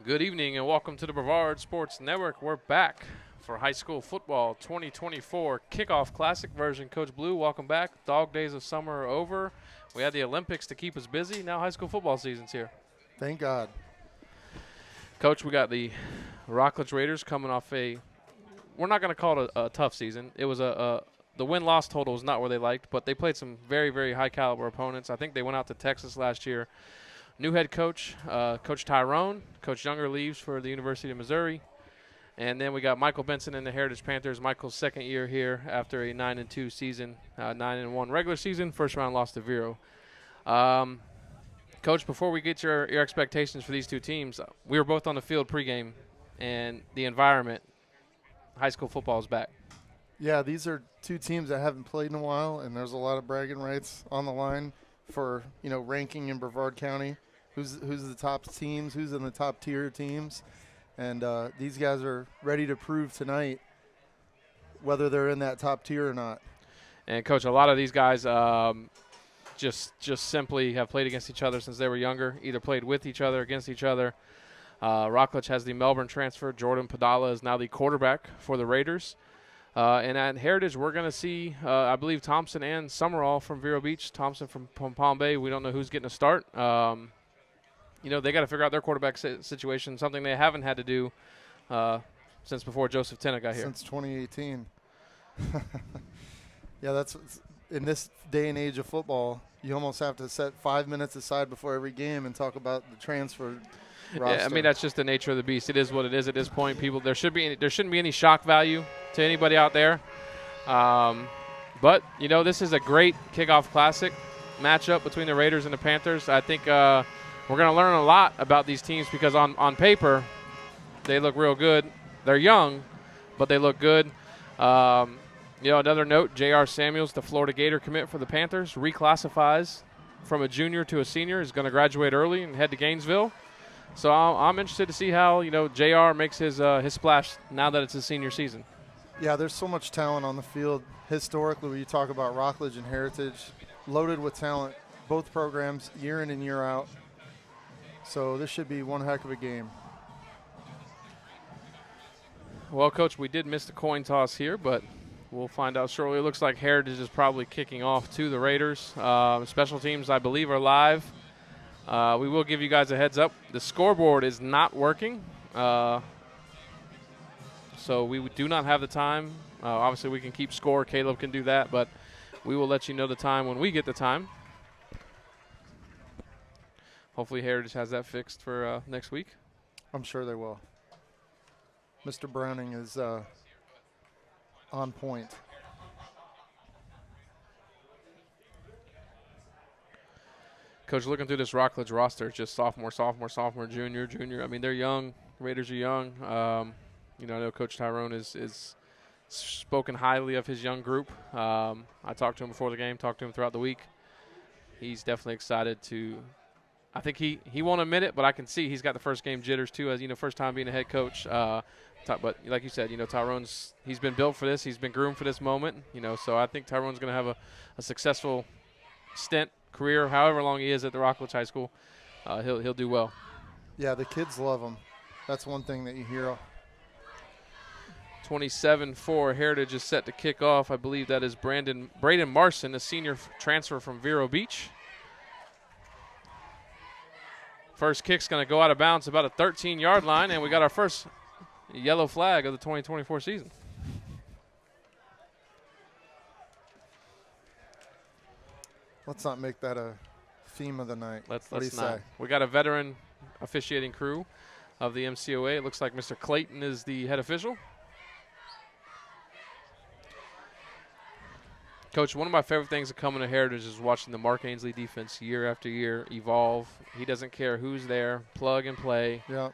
Good evening and welcome to the Brevard Sports Network. We're back for high school football 2024 Kickoff Classic version. Coach Blue, welcome back. Dog days of summer are over. We had the Olympics to keep us busy. Now high school football season's here. Thank God. Coach, we got the Rockledge Raiders coming off we're not going to call it a tough season. It was the win-loss total was not where they liked, but they played some very, very high-caliber opponents. I think they went out to Texas last year. New head coach, Coach Tyrone. Coach Younger leaves for the University of Missouri. And then we got Michael Benson in the Heritage Panthers. Michael's second year here after a 9-2 season, 9-1 regular season. First round loss to Vero. Coach, before we get your expectations for these two teams, we were both on the field pregame, and the environment, high school football is back. Yeah, these are two teams that haven't played in a while, and there's a lot of bragging rights on the line for, ranking in Brevard County. Who's the top teams, who's in the top tier teams. And these guys are ready to prove tonight whether they're in that top tier or not. And, Coach, a lot of these guys just simply have played against each other since they were younger, either played with each other, against each other. Rockledge has the Melbourne transfer. Jordan Padala is now the quarterback for the Raiders. And at Heritage, we're going to see, I believe, Thompson and Summerall from Vero Beach. Thompson from Palm Bay. We don't know who's getting a start. They got to figure out their quarterback situation, something they haven't had to do since before Joseph Tennant got here. Since 2018. Yeah, that's in this day and age of football, you almost have to set 5 minutes aside before every game and talk about the transfer roster. Yeah, I mean, that's just the nature of the beast. It is what it is at this point. People, there shouldn't be any shock value to anybody out there. But this is a great kickoff classic matchup between the Raiders and the Panthers. I think we're going to learn a lot about these teams because on paper, they look real good. They're young, but they look good. Another note, J.R. Samuels, the Florida Gator commit for the Panthers, reclassifies from a junior to a senior. He's going to graduate early and head to Gainesville. So I'm interested to see how, J.R. makes his splash now that it's his senior season. Yeah, there's so much talent on the field. Historically, when you talk about Rockledge and Heritage, loaded with talent, both programs, year in and year out. So this should be one heck of a game. Well, Coach, we did miss the coin toss here, but we'll find out shortly. It looks like Heritage is probably kicking off to the Raiders. Special teams, I believe, are live. We will give you guys a heads up. The scoreboard is not working, so we do not have the time. Obviously, we can keep score. Caleb can do that, but we will let you know the time when we get the time. Hopefully Heritage has that fixed for next week. I'm sure they will. Mr. Browning is on point. Coach, looking through this Rockledge roster, just sophomore, junior. I mean, they're young. Raiders are young. I know Coach Tyrone is spoken highly of his young group. I talked to him before the game, talked to him throughout the week. He's definitely excited to – I think he won't admit it, but I can see he's got the first game jitters too, as first time being a head coach. But like you said, he's been built for this. He's been groomed for this moment. So I think Tyrone's going to have a successful stint, career, however long he is at the Rockledge High School. He'll do well. Yeah, the kids love him. That's one thing that you hear. 27-4 Heritage is set to kick off. I believe that is Braden Marson, a senior transfer from Vero Beach. First kick's going to go out of bounds about a 13-yard line, and we got our first yellow flag of the 2024 season. Let's not make that a theme of the night. Let's not. We got a veteran officiating crew of the MCOA. It looks like Mr. Clayton is the head official. Coach, one of my favorite things that coming to Heritage is watching the Mark Ainsley defense year after year evolve. He doesn't care who's there, plug and play. Yeah.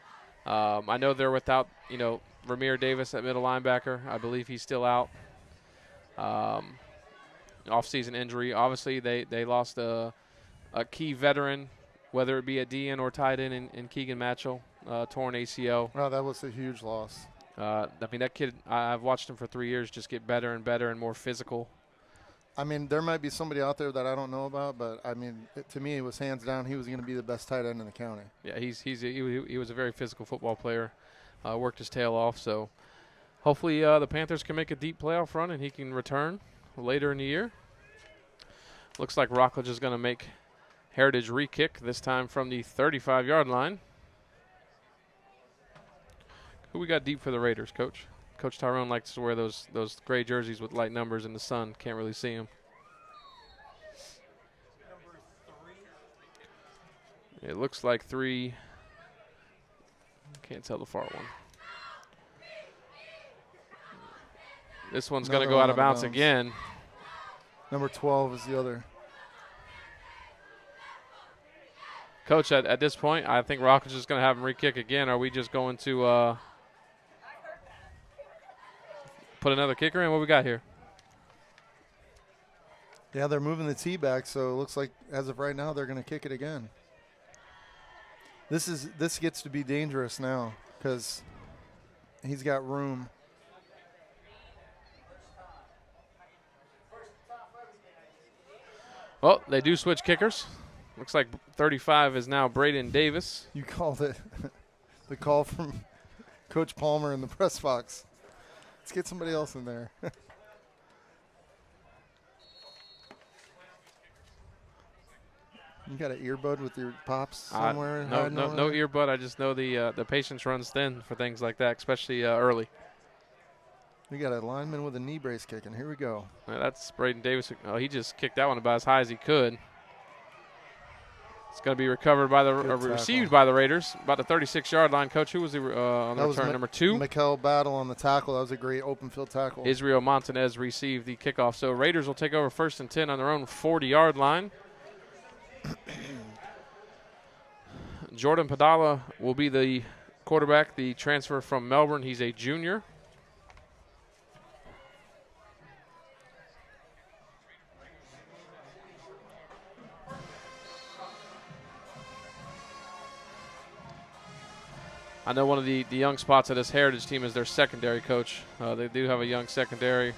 I know they're without, Ramir Davis at middle linebacker. I believe he's still out. Off-season injury. Obviously, they lost a key veteran, whether it be a DN or tight end in Keegan Matchell, torn ACL. Oh, that was a huge loss. That kid, I've watched him for 3 years just get better and better and more physical. I mean, there might be somebody out there that I don't know about, but I mean, to me, it was hands down. He was going to be the best tight end in the county. Yeah, he was a very physical football player. Worked his tail off. So hopefully the Panthers can make a deep playoff run and he can return later in the year. Looks like Rockledge is going to make Heritage re-kick, this time from the 35-yard line. Who we got deep for the Raiders, Coach? Coach Tyrone likes to wear those gray jerseys with light numbers in the sun. Can't really see them. It looks like 3. Can't tell the far one. This one's going to go out of bounds again. Number 12 is the other. Coach, at this point, I think Rockledge is going to have him re-kick again. Are we just going to put another kicker in? What we got here? Yeah, they're moving the tee back, so it looks like as of right now they're going to kick it again. This gets to be dangerous now because he's got room. Well, they do switch kickers. Looks like 35 is now Braden Davis. You called it the call from Coach Palmer in the press box. Let's get somebody else in there. You got an earbud with your pops somewhere? No earbud. I just know the patience runs thin for things like that, especially early. We got a lineman with a knee brace kicking. Here we go. That's Braden Davis. Oh, he just kicked that one about as high as he could. It's going to be recovered by the received by the Raiders, about the 36-yard line. Coach, who was on the return? Number 2? Mikel Battle on the tackle. That was a great open field tackle. Israel Montanez received the kickoff. So Raiders will take over 1st and 10 on their own 40-yard line. Jordan Padala will be the quarterback, the transfer from Melbourne. He's a junior. I know one of the young spots of this Heritage team is their secondary, Coach. They do have a young secondary.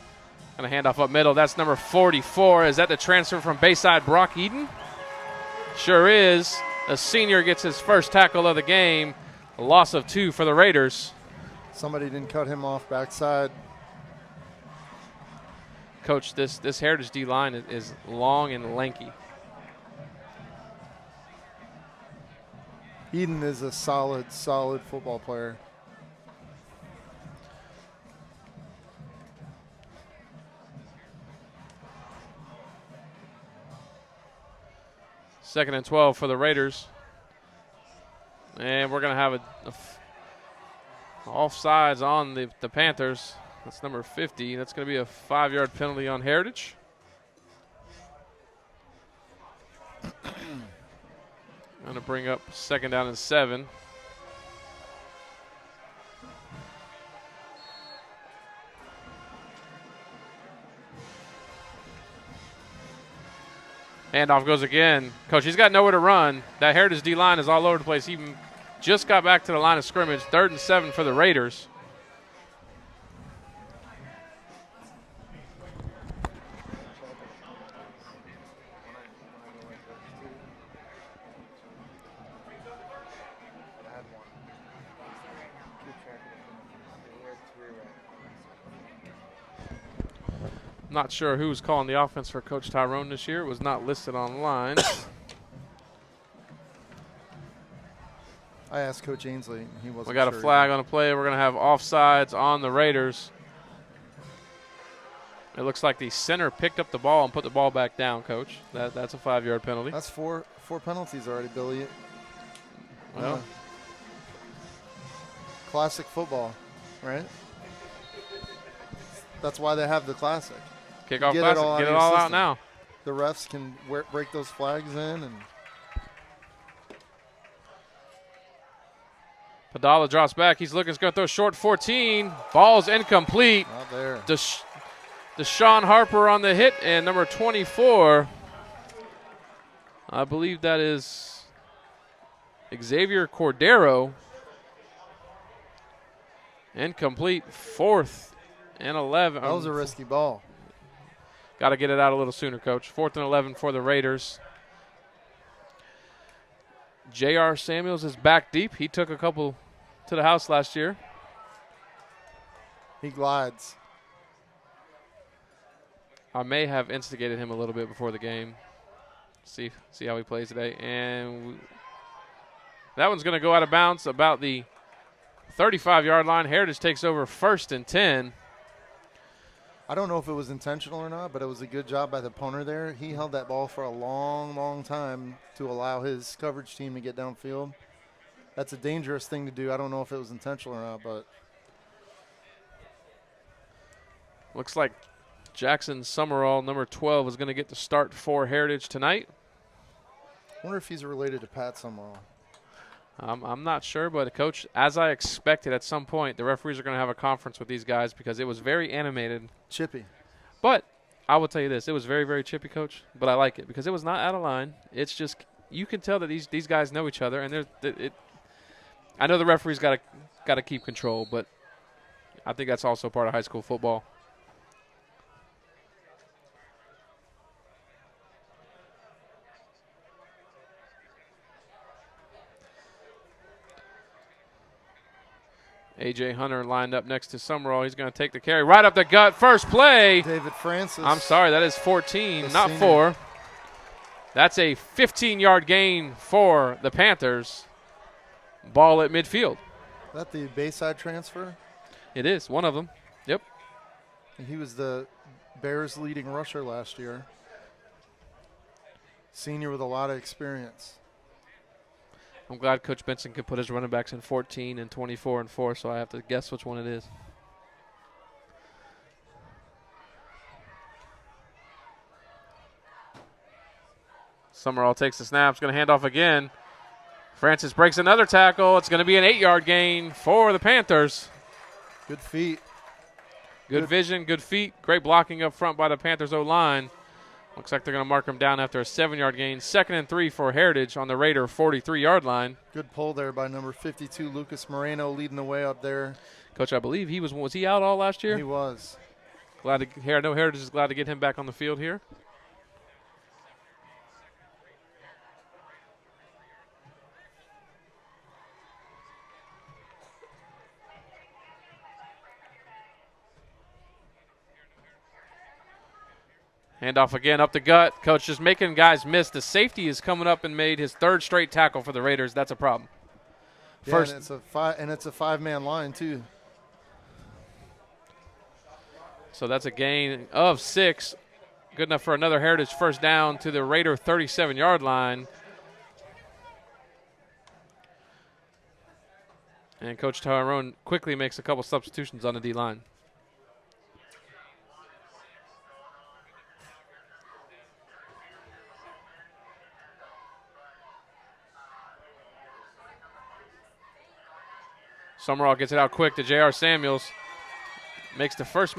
Going to hand off up middle. That's number 44. Is that the transfer from Bayside, Brock Eden? Sure is. A senior gets his first tackle of the game. A loss of 2 for the Raiders. Somebody didn't cut him off backside. Coach, this Heritage D-line is long and lanky. Eden is a solid football player. Second and 12 for the Raiders. And we're going to have offsides on the Panthers. That's number 50. That's going to be a 5-yard penalty on Heritage. Going to bring up 2nd down and 7. Handoff goes again. Coach, he's got nowhere to run. That Heritage D-line is all over the place. He just got back to the line of scrimmage. 3rd and 7 for the Raiders. Not sure who's calling the offense for Coach Tyrone this year. It was not listed online. I asked Coach Ainsley, and he wasn't We got sure a flag either. on the play. We're going to have offsides on the Raiders. It looks like the center picked up the ball and put the ball back down, Coach. That's a 5-yard penalty. That's four penalties already, Billy. Well, classic football, right? That's why they have the classic. Kickoff Get classic. it all Get out it of your all out system. now. The refs can break those flags in. And Padala drops back. He's looking. He's going to throw short 14. Ball's incomplete. not there. Deshaun Harper on the hit, and number 24, I believe that is Xavier Cordero. Incomplete, 4th and 11. That was a risky ball. Got to get it out a little sooner, Coach. 4th and 11 for the Raiders. J.R. Samuels is back deep. He took a couple to the house last year. He glides. I may have instigated him a little bit before the game. See how he plays today. And that one's going to go out of bounds about the 35-yard line. Heritage takes over 1st and 10. I don't know if it was intentional or not, but it was a good job by the punter there. He held that ball for a long, long time to allow his coverage team to get downfield. That's a dangerous thing to do. I don't know if it was intentional or not, but. Looks like Jackson Summerall, number 12, is going to get the start for Heritage tonight. I wonder if he's related to Pat Summerall. I'm not sure, but, Coach, as I expected at some point, the referees are going to have a conference with these guys because it was very animated. Chippy. But I will tell you this. It was very, very chippy, Coach, but I like it because it was not out of line. It's just you can tell that these guys know each other, and I know the referees got to keep control, but I think that's also part of high school football. A.J. Hunter lined up next to Summerall. He's going to take the carry right up the gut. First play. David Francis. I'm sorry, that is 14, not 4. That's a 15-yard gain for the Panthers. Ball at midfield. Is that the Bayside transfer? It is, one of them. Yep. He was the Bears' leading rusher last year. Senior with a lot of experience. I'm glad Coach Benson could put his running backs in 14 and 24 and 4, so I have to guess which one it is. Summerall takes the snap. It's going to hand off again. Francis breaks another tackle. It's going to be an 8-yard gain for the Panthers. Good feet. Good vision, good feet. Great blocking up front by the Panthers O-line. Looks like they're going to mark him down after a 7-yard gain. 2nd and 3 for Heritage on the Raider 43-yard line. Good pull there by number 52, Lucas Moreno, leading the way up there. Coach, I believe was he out all last year? He was. I know Heritage is glad to get him back on the field here. Handoff again up the gut. Coach just making guys miss. The safety is coming up and made his 3rd straight tackle for the Raiders. That's a problem. First, and it's a 5-man line too. So that's a gain of 6. Good enough for another Heritage first down to the Raider 37-yard line. And Coach Tyrone quickly makes a couple substitutions on the D-line. Summerall gets it out quick to J.R. Samuels. Makes the first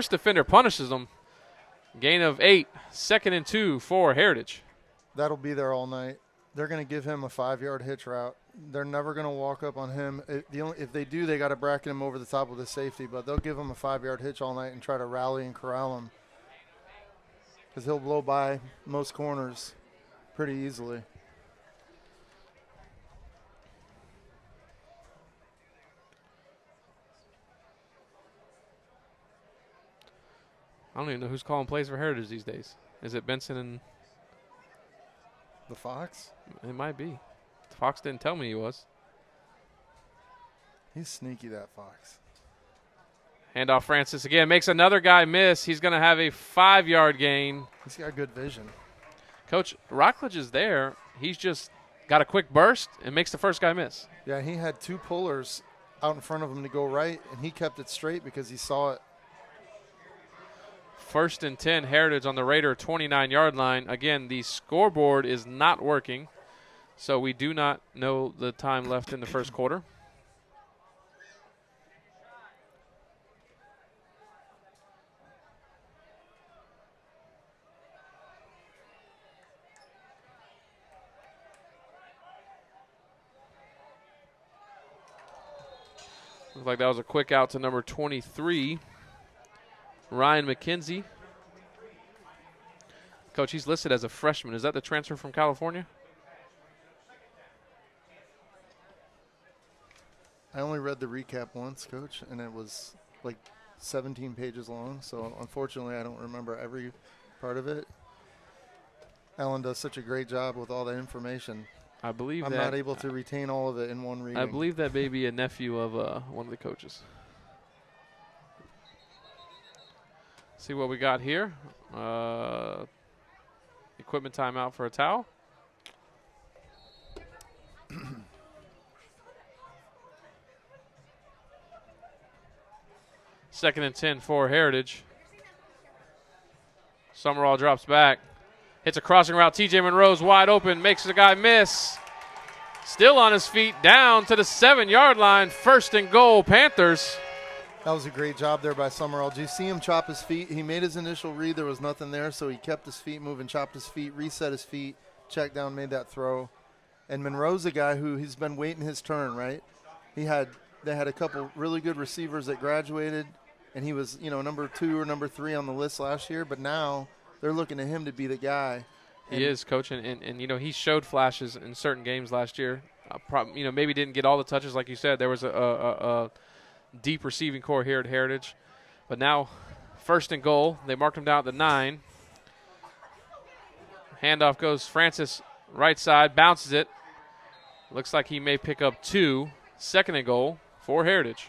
defender punishes him. Gain of 8. 2nd and 2 for Heritage. That'll be there all night. They're going to give him a 5-yard hitch route. They're never going to walk up on him. If they do, they got to bracket him over the top of the safety, but they'll give him a 5-yard hitch all night and try to rally and corral him because he'll blow by most corners pretty easily. I don't even know who's calling plays for Heritage these days. Is it Benson and the Fox? It might be. Fox didn't tell me he was. He's sneaky, that Fox. Handoff Francis again. Makes another guy miss. He's going to have a 5-yard gain. He's got good vision. Coach, Rockledge is there. He's just got a quick burst and makes the first guy miss. Yeah, he had 2 pullers out in front of him to go right, and he kept it straight because he saw it. 1st and 10, Heritage on the Raider 29-yard line. Again, the scoreboard is not working, so we do not know the time left in the first quarter. Looks like that was a quick out to number 23. Ryan McKenzie Coach, he's listed as a freshman. Is that the transfer from California? I only read the recap once, Coach, and it was like 17 pages long. So unfortunately, I don't remember every part of it. Alan does such a great job with all the information. I believe I'm not able to retain all of it in one reading. I believe that may be a nephew of one of the coaches. See what we got here. Equipment timeout for a towel. Second and 10 for Heritage. Summerall drops back. Hits a crossing route. TJ Monroe's wide open. Makes the guy miss. Still on his feet. Down to the 7-yard line. First and goal, Panthers. That was a great job there by Summerall. Did you see him chop his feet? He made his initial read. There was nothing there, so he kept his feet moving, chopped his feet, reset his feet, checked down, made that throw. And Monroe's a guy who he's been waiting his turn, right? They had a couple really good receivers that graduated, and he was, number 2 or number 3 on the list last year. But now they're looking to him to be the guy. He is, Coach, and he showed flashes in certain games last year. Maybe didn't get all the touches, like you said. There was a deep receiving core here at Heritage. But now, first and goal. They marked him down at the 9. Handoff goes Francis right side, bounces it. Looks like he may pick up 2. Second and goal for Heritage.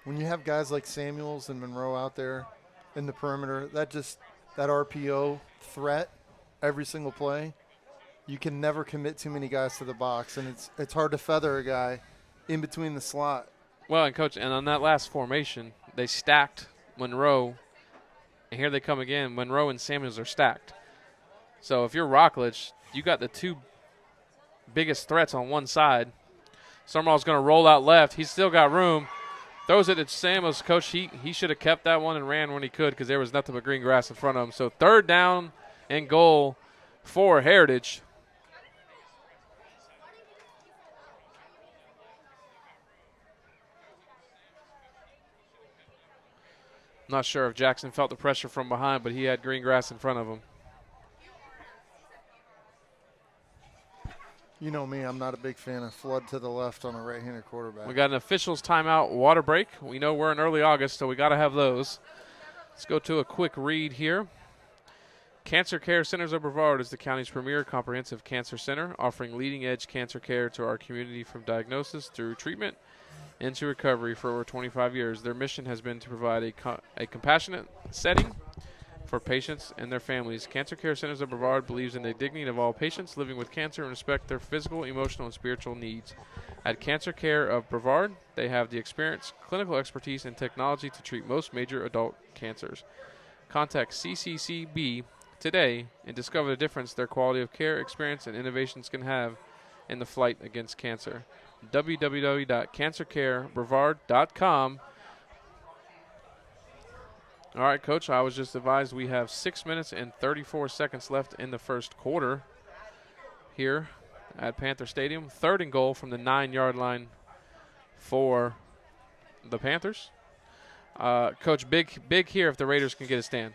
When you have guys like Samuels and Monroe out there in the perimeter, that RPO threat every single play, you can never commit too many guys to the box, and it's hard to feather a guy in between the slot. Well, and Coach, and on that last formation, they stacked Monroe, and here they come again. Monroe and Samuels are stacked. So if you're Rockledge, you got the 2 biggest threats on one side. Summerall's going to roll out left. He's still got room. Throws it at Samuels. Coach, he should have kept that one and ran when he could because there was nothing but green grass in front of him. So third down and goal for Heritage. Not sure if Jackson felt the pressure from behind, but he had green grass in front of him. You know me, I'm not a big fan of flood to the left on a right-handed quarterback. We got an officials timeout, water break. We know we're in early August, so we got to have those. Let's go to a quick read here. Cancer Care Centers of Brevard is the county's premier comprehensive cancer center, offering leading-edge cancer care to our community from diagnosis through treatment into recovery for over 25 years. Their mission has been to provide a compassionate setting for patients and their families. Cancer Care Centers of Brevard believes in the dignity of all patients living with cancer and respect their physical, emotional, and spiritual needs. At Cancer Care of Brevard, they have the experience, clinical expertise, and technology to treat most major adult cancers. Contact CCCB today and discover the difference their quality of care, experience, and innovations can have in the fight against cancer. www.cancercarebrevard.com. All right, Coach, I was just advised we have 6 minutes and 34 seconds left in the first quarter here at Panther Stadium. Third and goal from the 9-yard line for the Panthers. Coach, big here if the Raiders can get a stand.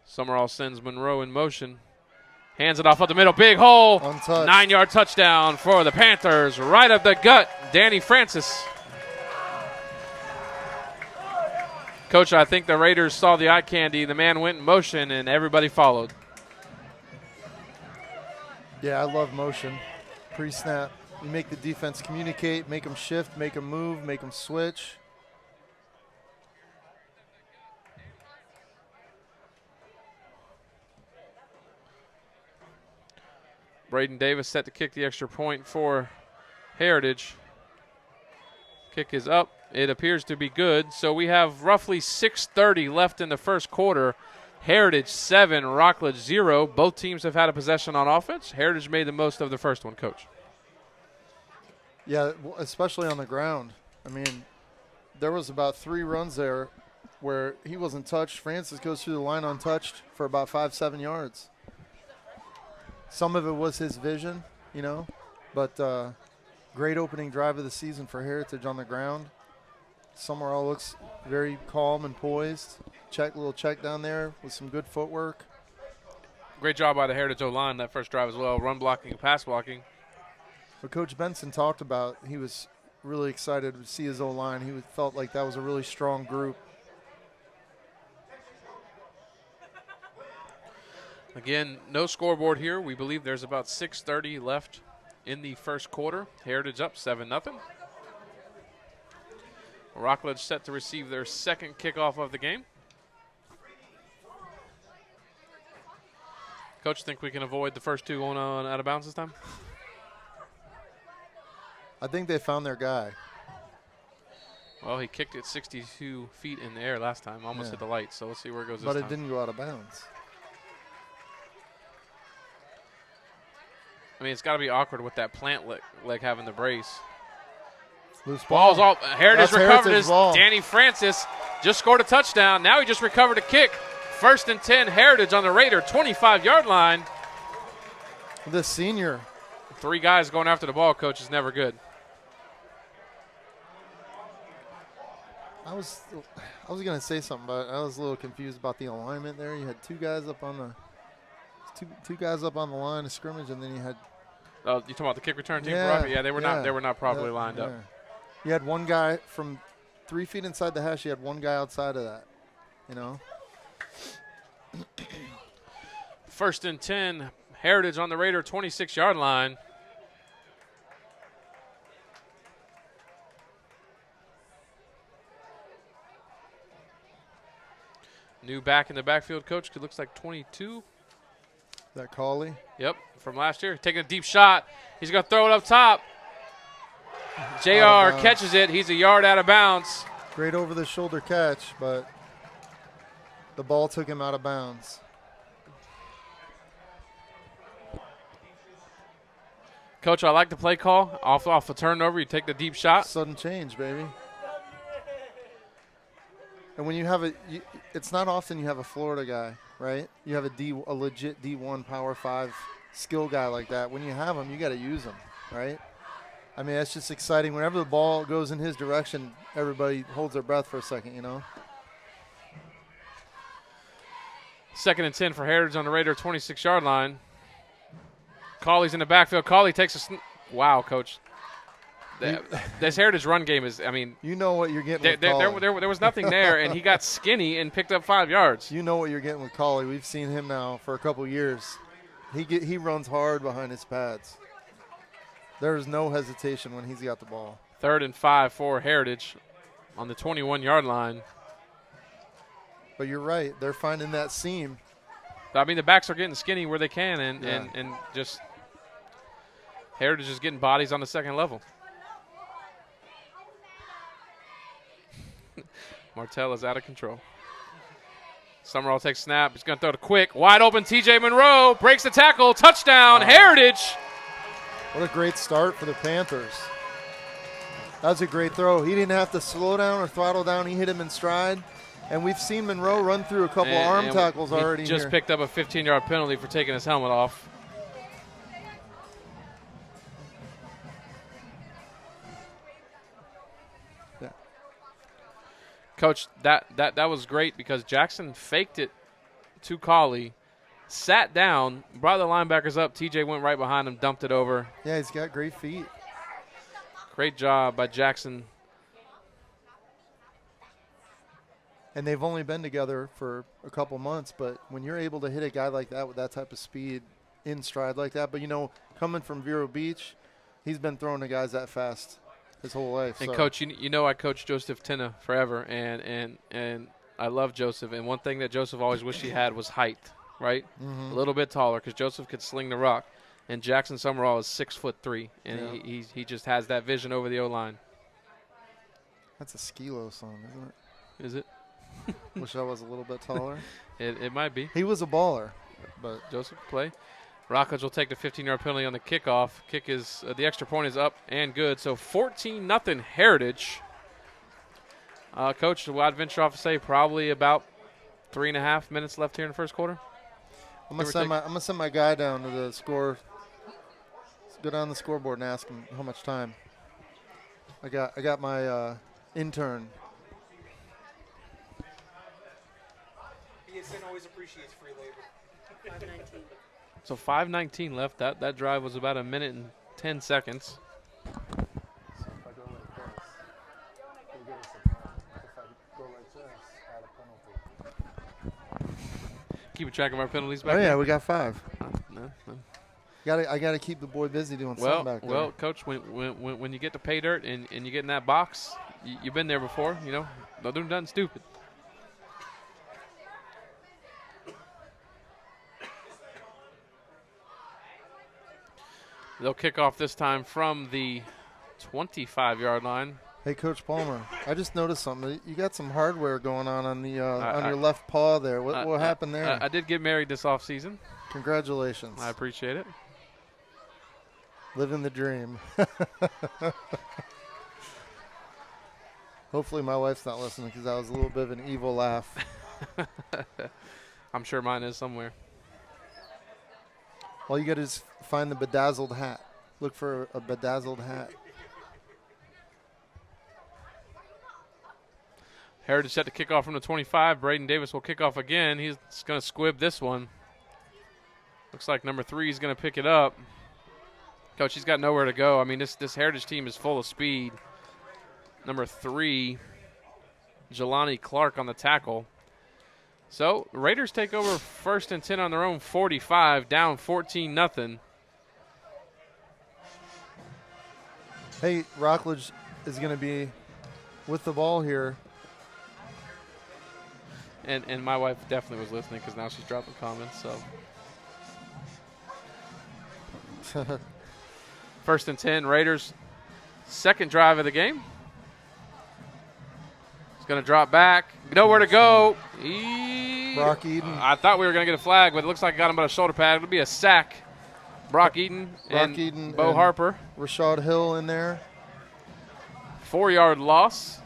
Summerall sends Monroe in motion. Hands it off at the middle. Big hole. Untouched. 9-yard touchdown for the Panthers. Right up the gut, Danny Francis. Coach, I think the Raiders saw the eye candy. The man went in motion, and everybody followed. Yeah, I love motion. Pre-snap. You make the defense communicate, make them shift, make them move, make them switch. Braden Davis set to kick the extra point for Heritage. Kick is up. It appears to be good. So we have roughly 6:30 left in the first quarter. Heritage 7, Rockledge 0. Both teams have had a possession on offense. Heritage made the most of the first one, Coach. Yeah, especially on the ground. I mean, there was about 3 runs there where he wasn't touched. Francis goes through the line untouched for about 5-7 yards. Some of it was his vision, but great opening drive of the season for Heritage on the ground. Summerall looks very calm and poised. Little check down there with some good footwork. Great job by the Heritage O-line that first drive as well, run blocking and pass blocking. What Coach Benson talked about, he was really excited to see his O-line. He felt like that was a really strong group. Again, no scoreboard here. We believe there's about 6:30 left in the first quarter. Heritage up 7-0. Rockledge set to receive their second kickoff of the game. Coach, think we can avoid the first two going on out of bounds this time? I think they found their guy. Well, he kicked it 62 feet in the air last time, almost hit the light, so let's see where it goes this time. But it didn't go out of bounds. I mean, it's got to be awkward with that plant leg having the brace. Loose Ball's ball. all. Heritage recovered his. Danny Francis just scored a touchdown. Now he just recovered a kick. 1st and 10, Heritage on the Raider 25-yard line. The senior. 3 guys going after the ball, Coach, is never good. I was going to say something, but I was a little confused about the alignment there. You had two guys up on the line of scrimmage, and then you had. Oh, you talking about the kick return team? Yeah, they were not properly lined up. You had one guy from 3 feet inside the hash. You had one guy outside of that. 1st and 10, Heritage on the Raider 26-yard line. New back in the backfield, Coach. It looks like 22. That Cauley? Yep, from last year. Taking a deep shot. He's going to throw it up top. JR catches it. He's a yard out of bounds. Great over-the-shoulder catch, but the ball took him out of bounds. Coach, I like the play call. Off a turnover, you take the deep shot. Sudden change, baby. And when you have it's not often you have a Florida guy, right? You have a legit D1 Power 5 skill guy like that. When you have him, you got to use him, right? I mean, that's just exciting. Whenever the ball goes in his direction, everybody holds their breath for a second, 2nd and 10 for Heritage on the Raider 26-yard line. Cauley's in the backfield. Cauley takes a wow, Coach. This Heritage run game is, I mean. You know what you're getting with Cauley. There was nothing there, and he got skinny and picked up 5 yards. You know what you're getting with Cauley. We've seen him now for a couple years. He runs hard behind his pads. There's no hesitation when he's got the ball. 3rd and 5 for Heritage on the 21-yard line. But you're right. They're finding that seam. I mean, the backs are getting skinny where they can, and just Heritage is getting bodies on the second level. Martell is out of control. Summerall takes snap. He's going to throw it quick. Wide open, TJ Monroe breaks the tackle. Touchdown, Heritage. What a great start for the Panthers. That was a great throw. He didn't have to slow down or throttle down. He hit him in stride. And we've seen Monroe run through a couple arm tackles already. He just picked up a 15-yard penalty for taking his helmet off. Yeah. Coach, that was great because Jackson faked it to Cauley, sat down, brought the linebackers up. TJ went right behind him, dumped it over. Yeah, he's got great feet. Great job by Jackson. And they've only been together for a couple months, but when you're able to hit a guy like that with that type of speed in stride like that, but coming from Vero Beach, he's been throwing to guys that fast his whole life. And Coach, I coached Joseph Tinna forever, and I love Joseph. And one thing that Joseph always wished he had was height, right? Mm-hmm. A little bit taller because Joseph could sling the rock. And Jackson Summerall is 6'3", and he just has that vision over the O-line. That's a Skilo song, isn't it? Is it? Wish I was a little bit taller. It might be. He was a baller. But Joseph play. Rockledge will take the 15-yard penalty on the kickoff. Kick is the extra point is up and good. So 14-0 Heritage. Coach, I'd venture off to say probably about 3.5 minutes left here in the first quarter. I'm gonna send my guy down to the score. Let's go down the scoreboard and ask him how much time. I got my intern. BSN always appreciates free labor. 5:19. So 5:19 left. That drive was about 1 minute and 10 seconds. So if I go like this, we'll give us a time. If I go like this, add a penalty. Keeping track of our penalties back Oh yeah, there? we got 5. No. I gotta keep the boy busy doing something back there. Well, Coach, when you get to pay dirt and you get in that box, you've been there before, you know. Don't do nothing stupid. They'll kick off this time from the 25-yard line. Hey, Coach Palmer, I just noticed something. You got some hardware going on the on your left paw there. What happened there? I did get married this offseason. Congratulations. I appreciate it. Living the dream. Hopefully my wife's not listening because that was a little bit of an evil laugh. I'm sure mine is somewhere. All you got to is find the bedazzled hat. Look for a bedazzled hat. Heritage set to kick off from the 25. Braden Davis will kick off again. He's going to squib this one. Looks like number 3 is going to pick it up. Coach, he's got nowhere to go. I mean, this Heritage team is full of speed. Number 3, Jelani Clark on the tackle. So, Raiders take over 1st and 10 on their own 45, down 14-0. Hey, Rockledge is going to be with the ball here. And my wife definitely was listening because now she's dropping comments. So 1st and 10, Raiders, 2nd drive of the game. He's going to drop back. Nowhere to go. Brock Eden. I thought we were going to get a flag, but it looks like I got him by the shoulder pad. It'll be a sack. Brock Eden and Bo Harper. Rashad Hill in there. 4-yard loss.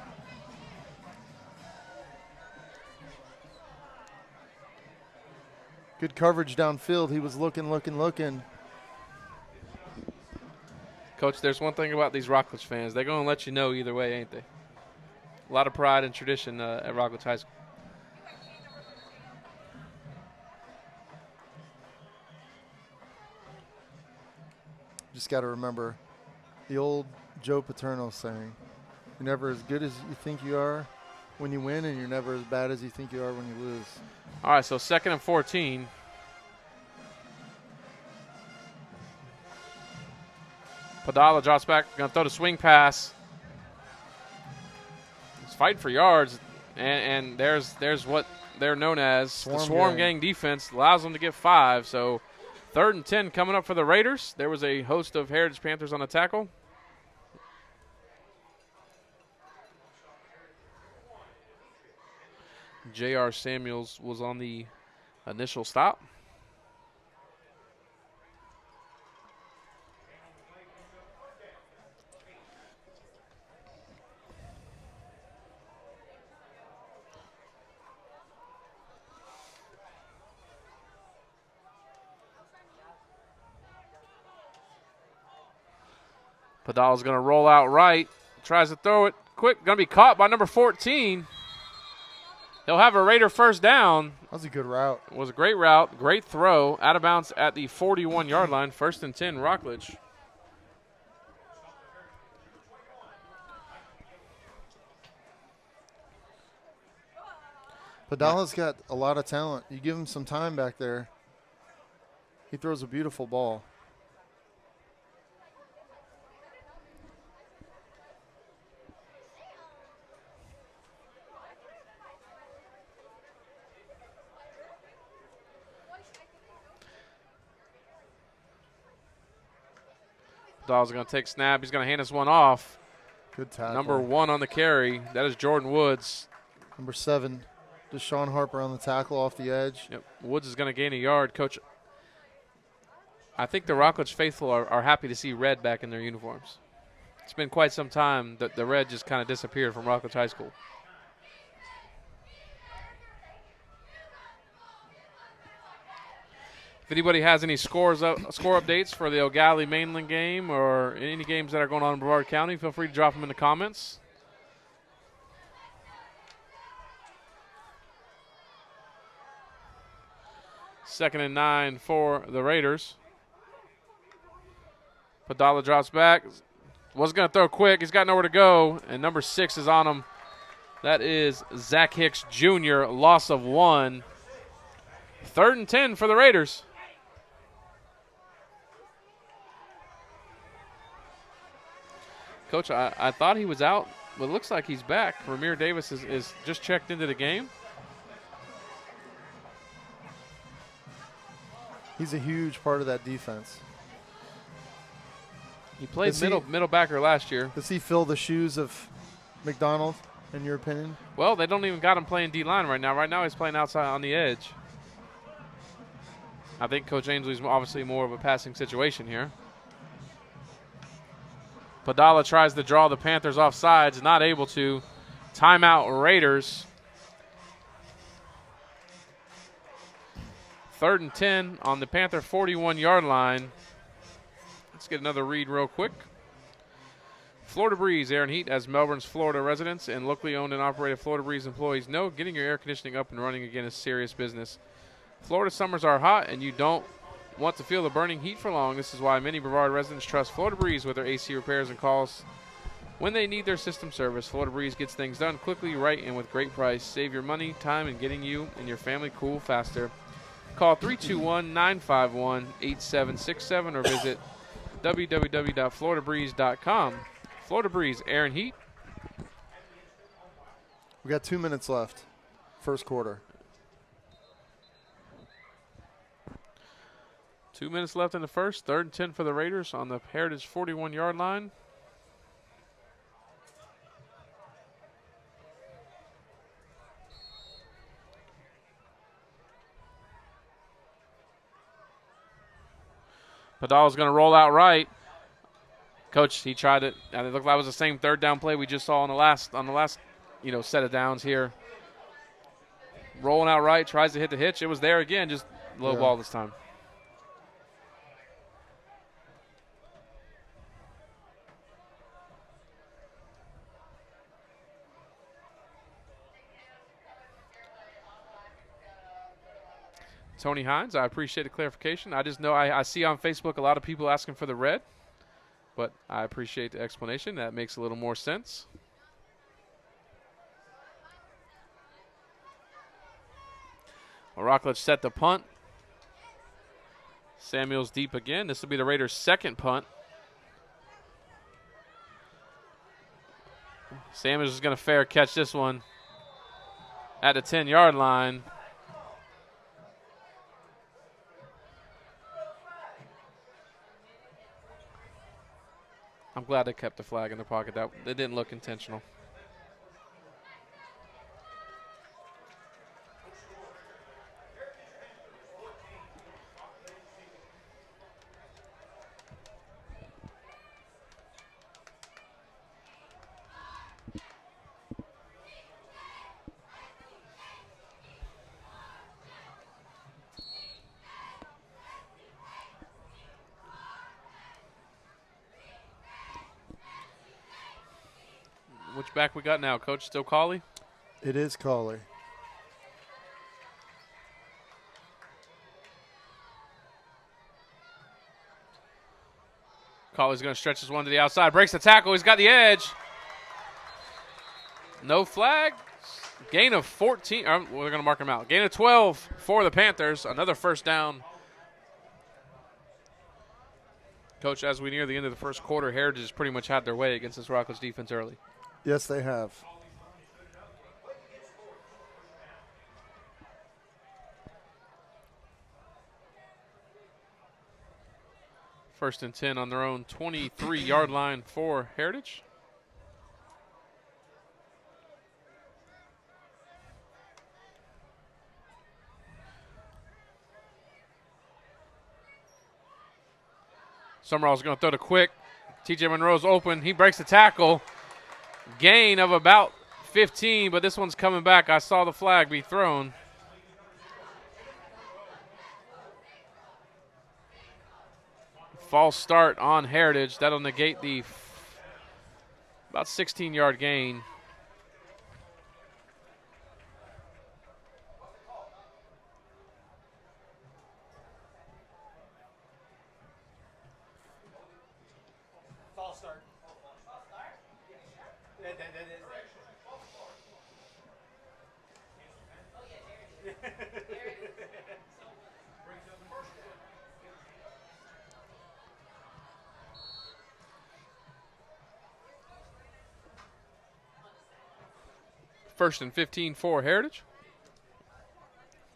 Good coverage downfield. He was looking. Coach, there's one thing about these Rockledge fans. They're going to let you know either way, ain't they? A lot of pride and tradition at Rockledge High School. Just got to remember the old Joe Paterno saying, you're never as good as you think you are when you win, and you're never as bad as you think you are when you lose. All right, so 2nd and 14. Padala drops back, going to throw the swing pass. He's fighting for yards, and there's what they're known as the Swarm Gang defense. Allows them to get 5, so 3rd and 10 coming up for the Raiders. There was a host of Heritage Panthers on the tackle. J.R. Samuels was on the initial stop. Padala's going to roll out right. Tries to throw it quick. Going to be caught by number 14. He'll have a Raider 1st down. That was a good route. It was a great route. Great throw. Out of bounds at the 41-yard line. 1st and 10, Rockledge. Padala's got a lot of talent. You give him some time back there, he throws a beautiful ball. Dawes going to take snap. He's going to hand us one off. Good tackle. Number 1 on the carry. That is Jordan Woods. Number 7, Deshaun Harper on the tackle off the edge. Yep. Woods is going to gain a yard. Coach, I think the Rockledge faithful are happy to see red back in their uniforms. It's been quite some time that the red just kind of disappeared from Rockledge High School. If anybody has any score updates for the O'Galley Mainland game or any games that are going on in Brevard County, feel free to drop them in the comments. Second and 9 for the Raiders. Padala drops back. Was going to throw quick. He's got nowhere to go, and number 6 is on him. That is Zach Hicks Jr., loss of 1. 3rd and 10 for the Raiders. Coach, I thought he was out, but it looks like he's back. Ramir Davis is just checked into the game. He's a huge part of that defense. He played middle backer last year. Does he fill the shoes of McDonald, in your opinion? Well, they don't even got him playing D-line right now. Right now he's playing outside on the edge. I think Coach Ainsley's obviously more of a passing situation here. Padala tries to draw the Panthers off sides, not able to. Timeout Raiders. 3rd and 10 on the Panther 41-yard line. Let's get another read real quick. Florida Breeze Air and Heat, as Melbourne's Florida residents and locally owned and operated Florida Breeze employees know, getting your air conditioning up and running again is serious business. Florida summers are hot and you don't want to feel the burning heat for long. This is why many Brevard residents trust Florida Breeze with their AC repairs and calls when they need their system service. Florida Breeze gets things done quickly, right, and with great price. Save your money, time, and getting you and your family cool faster. Call 321-951-8767 or visit www.floridabreeze.com. Florida Breeze Air and Heat. We got 2 minutes left, first quarter. 2 minutes left in the first. 3rd and 10 for the Raiders on the Heritage 41-yard line. Padala's going to roll out right. Coach, he tried it, and it looked like it was the same 3rd down play we just saw on the last set of downs here. Rolling out right, tries to hit the hitch. It was there again, just low ball this time. Tony Hines, I appreciate the clarification. I just know I see on Facebook a lot of people asking for the red, but I appreciate the explanation. That makes a little more sense. Well, Rockledge set the punt. Samuels deep again. This will be the Raiders' 2nd punt. Samuels is going to fair catch this one at the 10-yard line. I'm glad they kept the flag in their pocket. That it didn't look intentional. Which back we got now, Coach? Still Cawley? It is Cawley. Cawley's going to stretch this one to the outside. Breaks the tackle. He's got the edge. No flag. Gain of 14. We're going to mark him out. Gain of 12 for the Panthers. Another 1st down. Coach, as we near the end of the first quarter, Heritage has pretty much had their way against this Rockledge defense early. Yes, they have. First and 10 on their own 23-yard line for Heritage. Summerall's going to throw the quick. TJ Monroe's open. He breaks the tackle. Gain of about 15, but this one's coming back. I saw the flag be thrown. false start on Heritage. That'll negate the about 16-yard gain. False start. First and 15 for Heritage.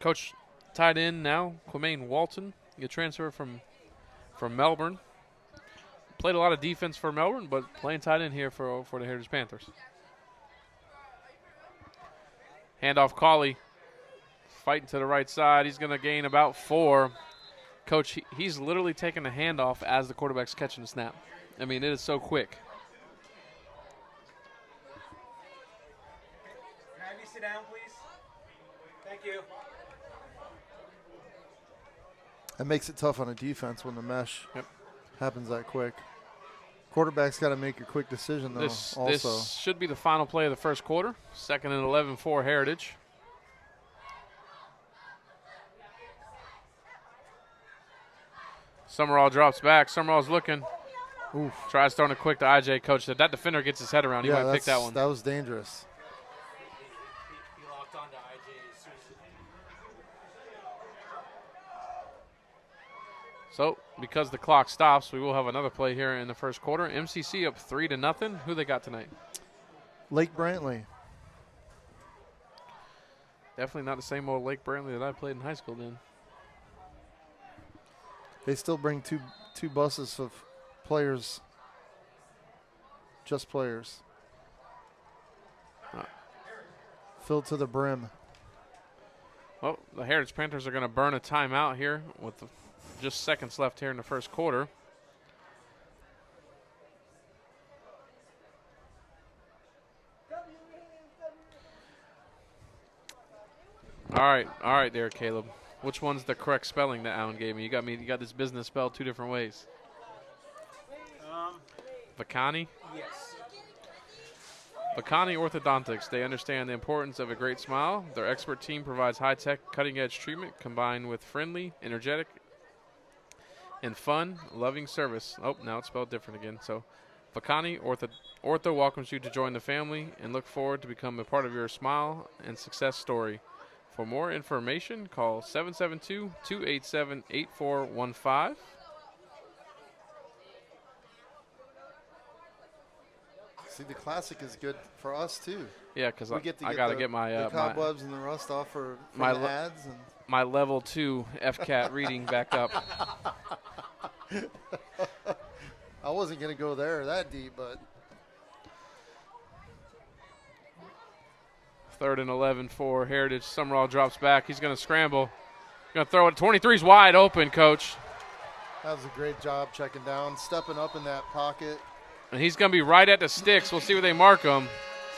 Coach tied in now, Quamaine Walton. He transfer from Melbourne. Played a lot of defense for Melbourne, but playing tight end here for the Heritage Panthers. Handoff Cauley. Fighting to the right side. He's going to gain about 4. Coach, he's literally taking the handoff as the quarterback's catching the snap. I mean, it is so quick. Can I have you sit down, please? Thank you. It makes it tough on a defense when the mesh Yep. happens that quick. Quarterback's got to make a quick decision, though, This should be the final play of the first quarter. 2nd and 11 for Heritage. Summerall drops back. Summerall's looking. Oof. Tries throwing it quick to IJ. Coach said that defender gets his head around. He might pick that one. That was dangerous. He locked on to IJ as soon as So, because the clock stops, we will have another play here in the first quarter. MCC up 3-0. Who they got tonight? Lake Brantley. Definitely not the same old Lake Brantley that I played in high school then. They still bring two buses of players, just players. Filled to the brim. Well, the Heritage Panthers are going to burn a timeout here with just seconds left here in the first quarter. All right there, Caleb. Which one's the correct spelling that Alan gave me? You got this business spelled 2 different ways. Vacani? Yes. Vacani Orthodontics. They understand the importance of a great smile. Their expert team provides high-tech, cutting-edge treatment combined with friendly, energetic, and fun, loving service. Oh, now it's spelled different again. So, Vacani Ortho welcomes you to join the family and look forward to become a part of your smile and success story. For more information, call 772-287-8415. See, the classic is good for us too. Yeah, because We get to I got to get my the cobwebs and the rust off for my the ads. And my level 2 FCAT reading back up. I wasn't gonna go there that deep, but 3rd and 11 for Heritage. Summerall drops back. He's going to scramble. Going to throw it. 23's wide open, Coach. that was a great job checking down, stepping up in that pocket. And he's going to be right at the sticks. We'll see where they mark him.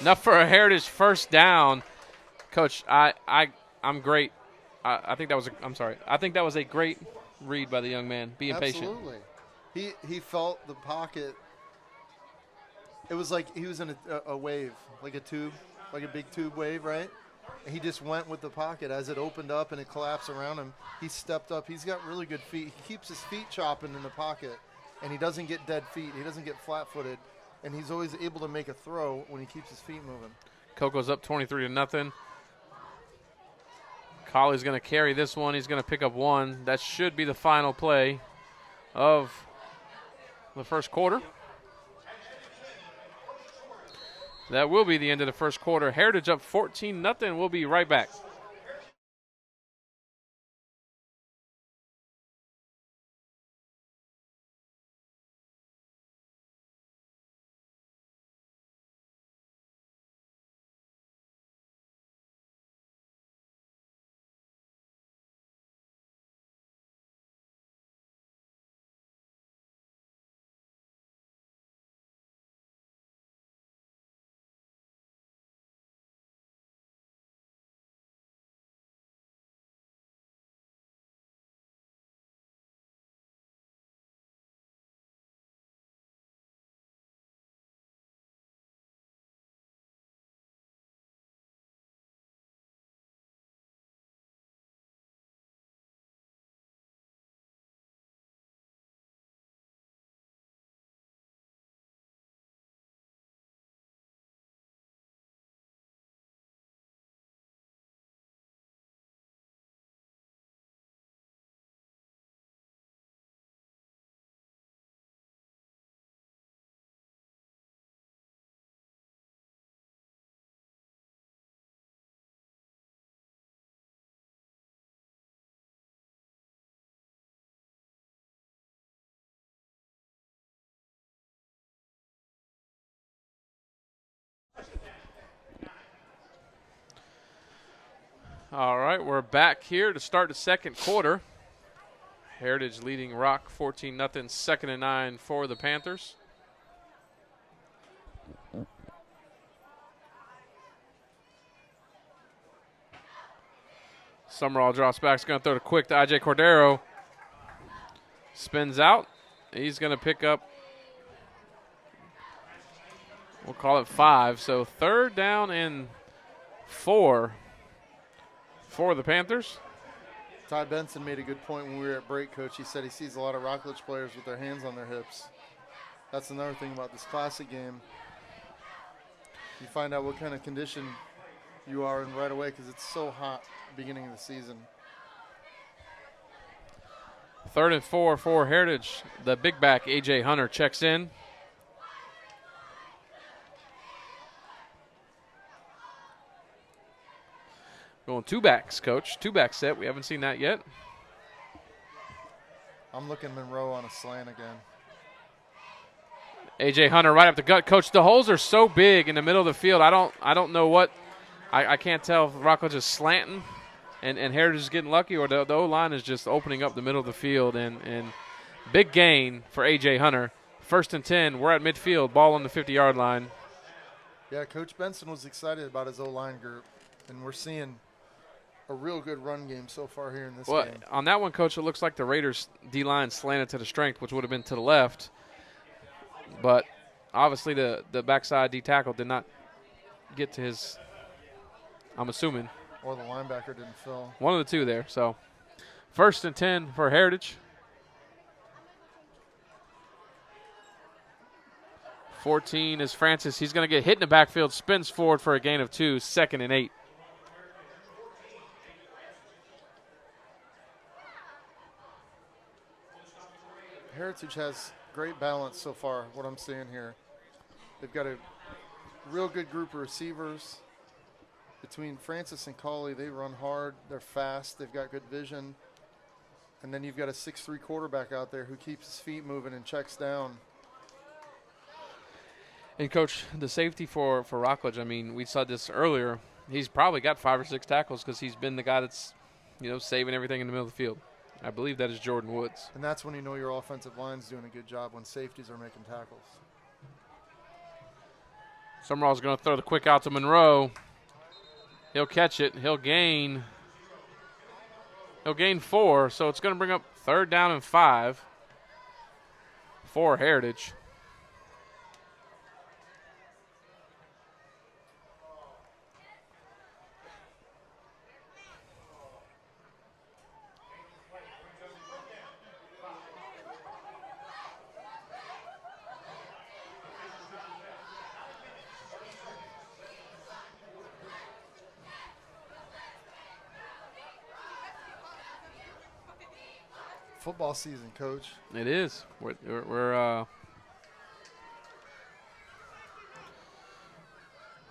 Enough for a Heritage first down. Coach, I'm great. I think that was I think that was a great read by the young man, being patient. Absolutely. He felt the pocket. It was like he was in a wave, like a tube, like a big tube wave, right? And he just went with the pocket as it opened up and it collapsed around him. He stepped up. He's got really good feet. He keeps his feet chopping in the pocket, and he doesn't get dead feet. He doesn't get flat-footed, and he's always able to make a throw when he keeps his feet moving. Coco's up 23-0. Colley's going to carry this one. He's going to pick up 1. That should be the final play of the first quarter. That will be the end of the first quarter. Heritage up 14-0. We'll be right back. All right, we're back here to start the second quarter. Heritage leading Rock 14-0, 2nd and 9 for the Panthers. Summerall drops back. He's going to throw it quick to I.J. Cordero. Spins out. He's going to pick up, we'll call it 5. So 3rd down and 4 for the Panthers. Ty Benson made a good point when we were at break, Coach. He said he sees a lot of Rockledge players with their hands on their hips. That's another thing about this classic game. You find out what kind of condition you are in right away because it's so hot beginning of the season. 3rd and 4 for Heritage. The big back, A.J. Hunter, checks in. Going 2 backs, Coach. 2-back set. We haven't seen that yet. I'm looking Monroe on a slant again. A.J. Hunter right up the gut. Coach, the holes are so big in the middle of the field. I don't know what. I can't tell if Rockledge is slanting and Heritage is getting lucky, or the O-line is just opening up the middle of the field. And big gain for A.J. Hunter. 1st and 10. We're at midfield. Ball on the 50-yard line. Yeah, Coach Benson was excited about his O-line group, and we're seeing a real good run game so far here in this game. On that one, Coach, it looks like the Raiders' D-line slanted to the strength, which would have been to the left. But obviously the backside D-tackle did not get to his, I'm assuming. Or the linebacker didn't fill. One of the two there. So 1st and 10 for Heritage. 14 is Francis. He's going to get hit in the backfield, spins forward for a gain of 2, 2nd and 8. Heritage has great balance so far, what I'm seeing here. They've got a real good group of receivers. Between Francis and Cauley, they run hard. They're fast. They've got good vision. And then you've got a 6'3" quarterback out there who keeps his feet moving and checks down. And, Coach, the safety for Rockledge, I mean, we saw this earlier. He's probably got 5 or 6 tackles because he's been the guy that's, saving everything in the middle of the field. I believe that is Jordan Woods. And that's when you know your offensive line's doing a good job, when safeties are making tackles. Summerall's going to throw the quick out to Monroe. He'll catch it. He'll gain 4, so it's going to bring up 3rd down and 5 for Heritage. Football season, Coach. It is. We're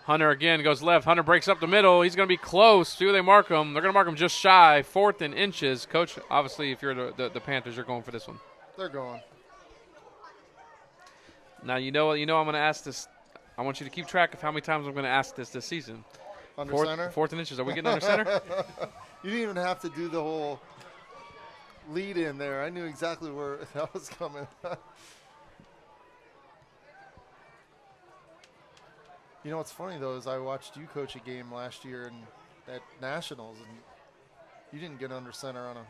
Hunter again goes left. Hunter breaks up the middle. He's going to be close. Do they mark him? They're going to mark him just shy. 4th and inches. Coach, obviously, if you're the Panthers, you're going for this one. They're going. Now, I'm going to ask this. I want you to keep track of how many times I'm going to ask this season. Under center? 4th and inches. Are we getting under center? You didn't even have to do the whole lead in there. I knew exactly where that was coming. You know what's funny, though, is I watched you coach a game last year at Nationals, and you didn't get under center on a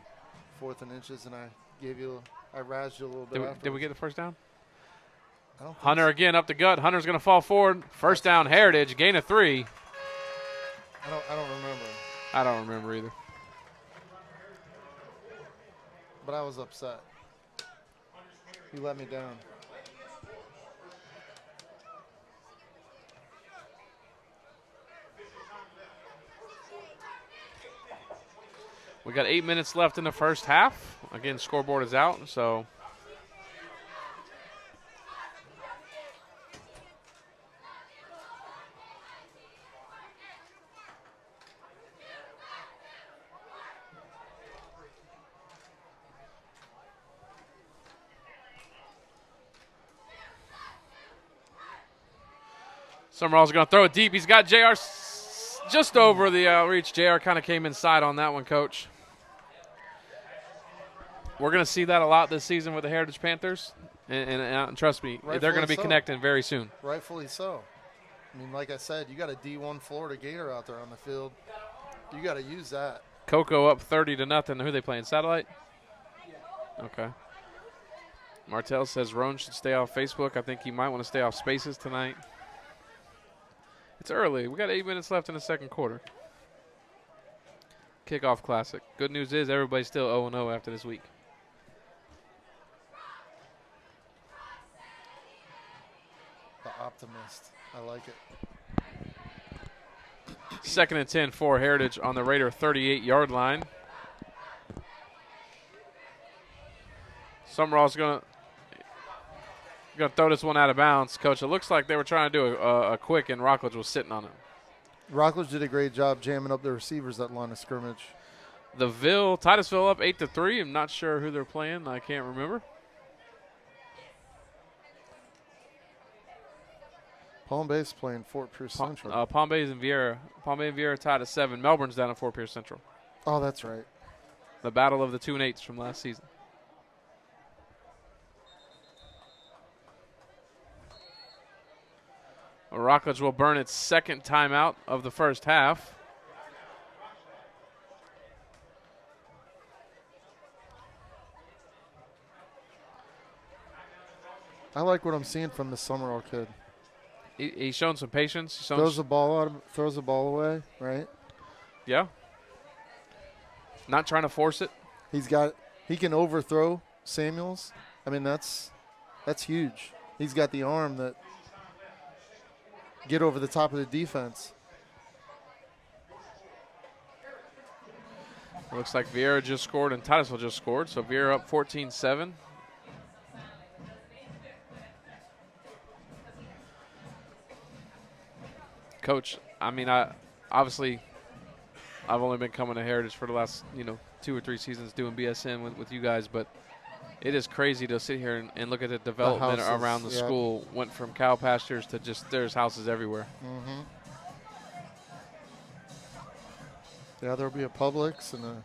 4th and inches, and I razzed you a little bit Did we get the 1st down? I don't think Hunter so. again up the gut. Hunter's going to fall forward. 1st down, Heritage. Gain of 3. I don't remember. I don't remember either. But I was upset. You let me down. We got 8 minutes left in the first half. Again, scoreboard is out, so. Summerall's going to throw it deep. He's got J.R. Just over the outreach. JR kind of came inside on that one, Coach. We're going to see that a lot this season with the Heritage Panthers. And trust me, they're going to be connecting very soon. Rightfully so. I mean, like I said, you got a D1 Florida Gator out there on the field. You got to use that. Coco up 30-0. Who are they playing? Satellite? Okay. Martell says Roan should stay off Facebook. I think he might want to stay off Spaces tonight. It's early. We got 8 minutes left in the second quarter. Kickoff Classic. Good news is everybody's still 0-0 after this week. The optimist. I like it. 2nd and 10 for Heritage on the Raider 38-yard line. Summerall's going to throw this one out of bounds. Coach, it looks like they were trying to do a quick, and Rockledge was sitting on it. Rockledge did a great job jamming up the receivers at line of scrimmage. Titusville up 8-3. I'm not sure who they're playing. I can't remember. Palm Bay's playing Fort Pierce Central. Palm Bay and Vieira tied at 7. Melbourne's down at Fort Pierce Central. Oh, that's right. The battle of the 2 and 8s from last season. Rockledge will burn its 2nd timeout of the first half. I like what I'm seeing from the Summerall kid. He's shown some patience. Throws the ball away, right? Yeah. Not trying to force it. He can overthrow Samuels. I mean, that's huge. He's got the arm that get over the top of the defense. Looks like Vieira just scored and Titusville just scored, so Vieira up 14-7. Coach, I mean, I've only been coming to Heritage for the last 2 or 3 seasons doing BSN with you guys, but it is crazy to sit here and look at the development around the school. Went from cow pastures to just there's houses everywhere. Mm-hmm. Yeah, there'll be a Publix and a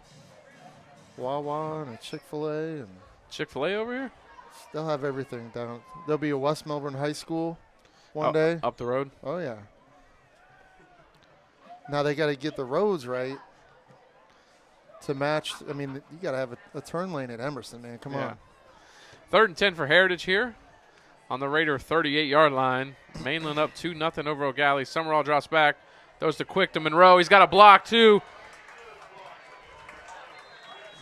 Wawa and a Chick-fil-A. Chick-fil-A over here? They'll have everything down. There'll be a West Melbourne High School one day. Up the road? Oh, yeah. Now they got to get the roads right to match. I mean, you got to have a turn lane at Emerson, man. Come on. 3rd and 10 for Heritage here on the Raider 38-yard line. Mainland up 2-0 over O'Galley. Summerall drops back. Throws to quick to Monroe. He's got a block, too.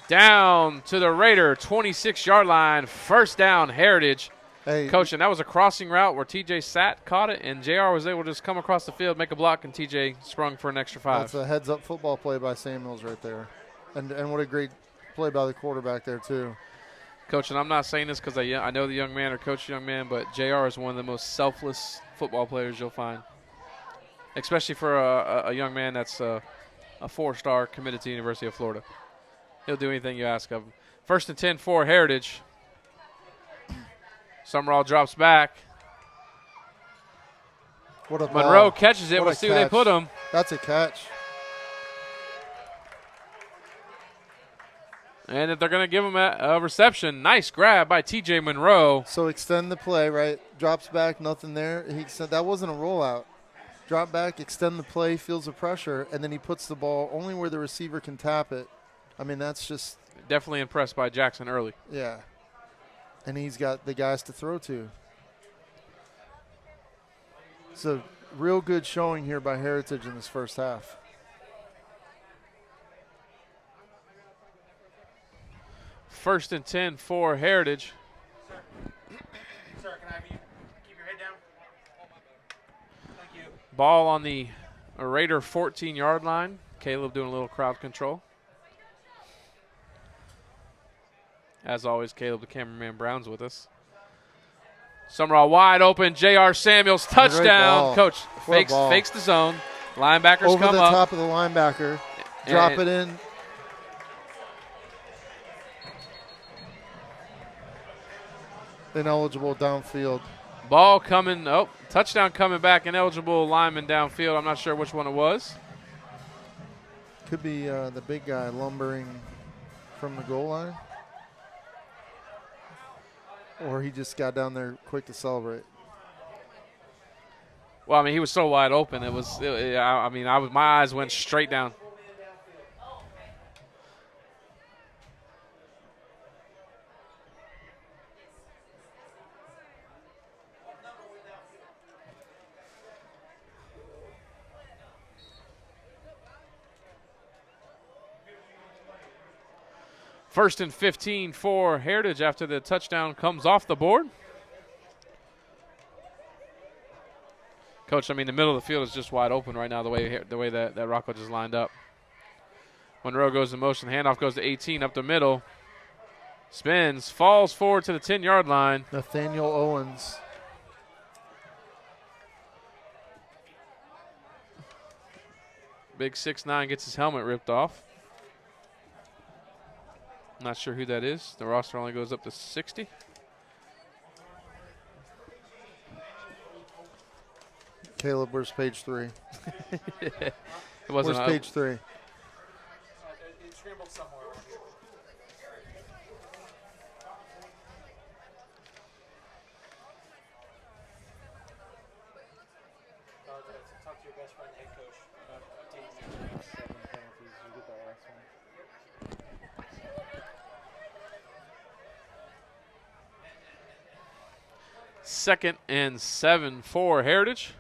Down to the Raider 26-yard line. First down, Heritage. Hey, Coach, and that was a crossing route where TJ sat, caught it, and JR was able to just come across the field, make a block, and TJ sprung for an extra 5. That's a heads-up football play by Samuels right there. And what a great play by the quarterback there, too. Coach, and I'm not saying this because I know the young man or coach the young man, but JR is one of the most selfless football players you'll find, especially for a young man that's a 4-star committed to the University of Florida. He'll do anything you ask of him. 1st and 10 for Heritage. Summerall drops back. What a Monroe ball. catches it. What We'll a see where they catch. put him. That's a catch. And if they're going to give him a reception, nice grab by TJ Monroe. So extend the play, right? Drops back, nothing there. He said that wasn't a rollout. Drop back, extend the play, feels the pressure, and then he puts the ball only where the receiver can tap it. I mean, that's just – definitely impressed by Jackson early. yeah. And he's got the guys to throw to. So real good showing here by Heritage in this first half. First and 10 for Heritage. Sir, can I have you keep your head down? Thank you. Ball on the Raider 14-yard line. Caleb doing a little crowd control. As always, Caleb, the cameraman Brown's with us. Summerall wide open. J.R. Samuels, touchdown. Coach fakes the zone. Linebackers over come the up. top of the linebacker. Drop it in. Ineligible downfield. Ball coming. Oh, touchdown coming back. Ineligible lineman downfield. I'm not sure which one it was. Could be the big guy lumbering from the goal line. Or he just got down there quick to celebrate. Well, I mean, he was so wide open. My eyes went straight down. First and 15 for Heritage after the touchdown comes off the board. Coach, I mean, the middle of the field is just wide open right now the way that Rockledge is lined up. Monroe goes in motion. Handoff goes to 18 up the middle. Spins, falls forward to the 10-yard line. Nathaniel Owens. Big 6'9" gets his helmet ripped off. Not sure who that is. The roster only goes up to 60. Caleb, where's page 3? It wasn't Where's page 3? It scrambled somewhere. Talk to your best friend, head coach. Second and 7 for Heritage.